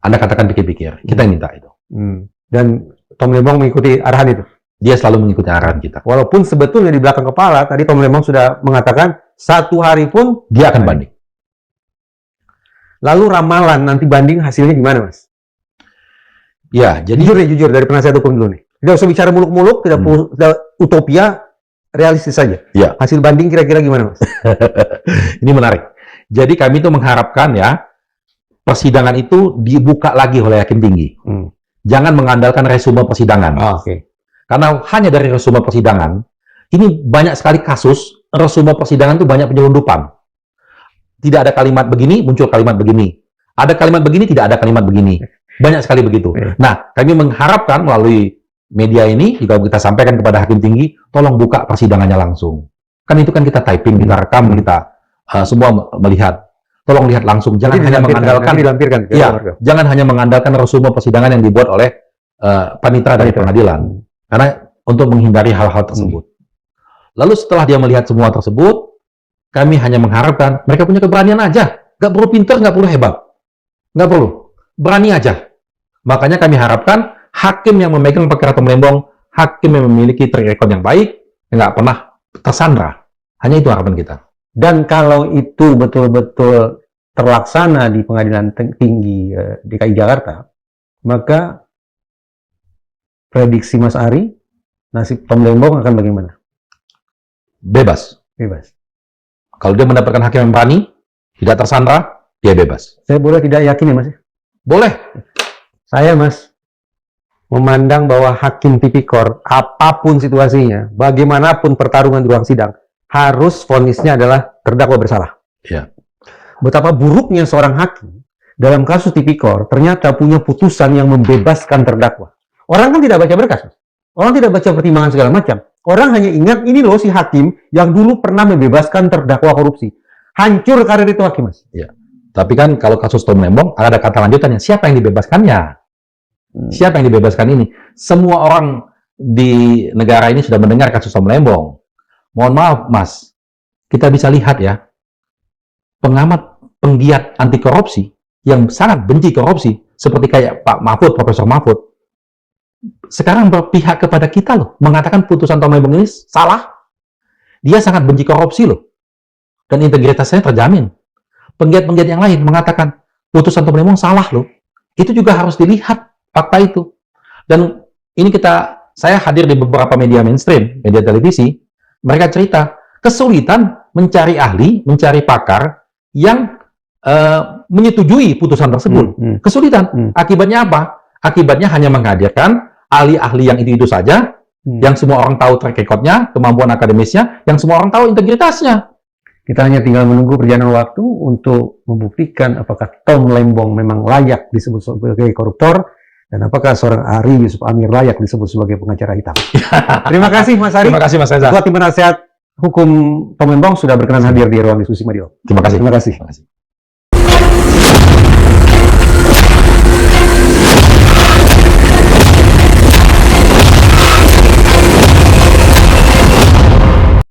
Anda katakan pikir-pikir. Kita yang minta itu. Dan Tom Lembong mengikuti arahan itu? Dia selalu mengikuti arahan kita. Walaupun sebetulnya di belakang kepala, tadi Tom Lembong sudah mengatakan, 1 hari pun dia akan banding. Lalu ramalan nanti banding hasilnya gimana, Mas? Ya, jadi Jujur dari penasihat hukum dulu nih. Tidak usah bicara muluk-muluk, tidak utopia, realistis saja. Ya. Hasil banding kira-kira gimana, Mas? Ini menarik. Jadi kami itu mengharapkan ya, persidangan itu dibuka lagi oleh hakim tinggi. Jangan mengandalkan resume persidangan. Oke. Karena hanya dari resume persidangan, ini banyak sekali kasus, resume persidangan itu banyak penyelundupan. Tidak ada kalimat begini, muncul kalimat begini. Ada kalimat begini, tidak ada kalimat begini. Banyak sekali begitu. Nah, kami mengharapkan melalui media ini, juga kita sampaikan kepada hakim tinggi, tolong buka persidangannya langsung. Kan itu kan kita typing, kita rekam, kita semua melihat. Tolong lihat langsung, jangan hanya mengandalkan, jangan hanya mengandalkan resume persidangan yang dibuat oleh panitera dari pengadilan. Karena untuk menghindari hal-hal tersebut. Lalu setelah dia melihat semua tersebut, kami hanya mengharapkan mereka punya keberanian aja. Nggak perlu pintar, nggak perlu hebat. Nggak perlu. Berani aja. Makanya kami harapkan hakim yang memegang perkara Tom Lembong, hakim yang memiliki track record yang baik, nggak pernah tersandra. Hanya itu harapan kita. Dan kalau itu betul-betul terlaksana di Pengadilan Tinggi DKI Jakarta, maka prediksi Mas Ari, nasib Tom Lembong akan bagaimana? Bebas. Bebas. Kalau dia mendapatkan hakim yang berani, tidak tersandra, dia bebas. Saya boleh tidak yakin ya, Mas? Boleh. Saya, Mas, memandang bahwa hakim tipikor, apapun situasinya, bagaimanapun pertarungan di ruang sidang, harus vonisnya adalah terdakwa bersalah. Ya. Betapa buruknya seorang hakim dalam kasus tipikor ternyata punya putusan yang membebaskan terdakwa. Orang kan tidak baca berkas. Orang tidak baca pertimbangan segala macam. Orang hanya ingat, ini loh si hakim yang dulu pernah membebaskan terdakwa korupsi. Hancur karir itu hakim, Mas. Ya. Tapi kan kalau kasus Tom Lembong, ada kata lanjutannya, siapa yang dibebaskannya? Siapa yang dibebaskan ini? Semua orang di negara ini sudah mendengar kasus Tom Lembong. Mohon maaf, Mas. Kita bisa lihat ya, pengamat penggiat anti korupsi yang sangat benci korupsi, seperti kayak Pak Mahfud, Profesor Mahfud, sekarang berpihak kepada kita loh, mengatakan putusan Tom Lembong ini salah. Dia sangat benci korupsi loh, dan integritasnya terjamin. Penggiat-penggiat yang lain mengatakan putusan Tom Lembong salah loh. Itu juga harus dilihat fakta itu. Dan ini saya hadir di beberapa media mainstream, media televisi, mereka cerita kesulitan mencari ahli, mencari pakar yang menyetujui putusan tersebut. Kesulitan. Akibatnya apa? Akibatnya hanya menghadirkan ahli-ahli yang itu saja, yang semua orang tahu track record-nya, kemampuan akademisnya, yang semua orang tahu integritasnya. Kita hanya tinggal menunggu perjalanan waktu untuk membuktikan apakah Tom Lembong memang layak disebut sebagai koruptor, dan apakah seorang Ari Yusuf Amir layak disebut sebagai pengacara hitam. Terima kasih, Mas Ari. Terima kasih, Mas Reza. Ketua Tim Penasehat Hukum Tom Lembong sudah berkenan hadir di ruang diskusi Madiok. Terima kasih. Terima kasih. Terima kasih.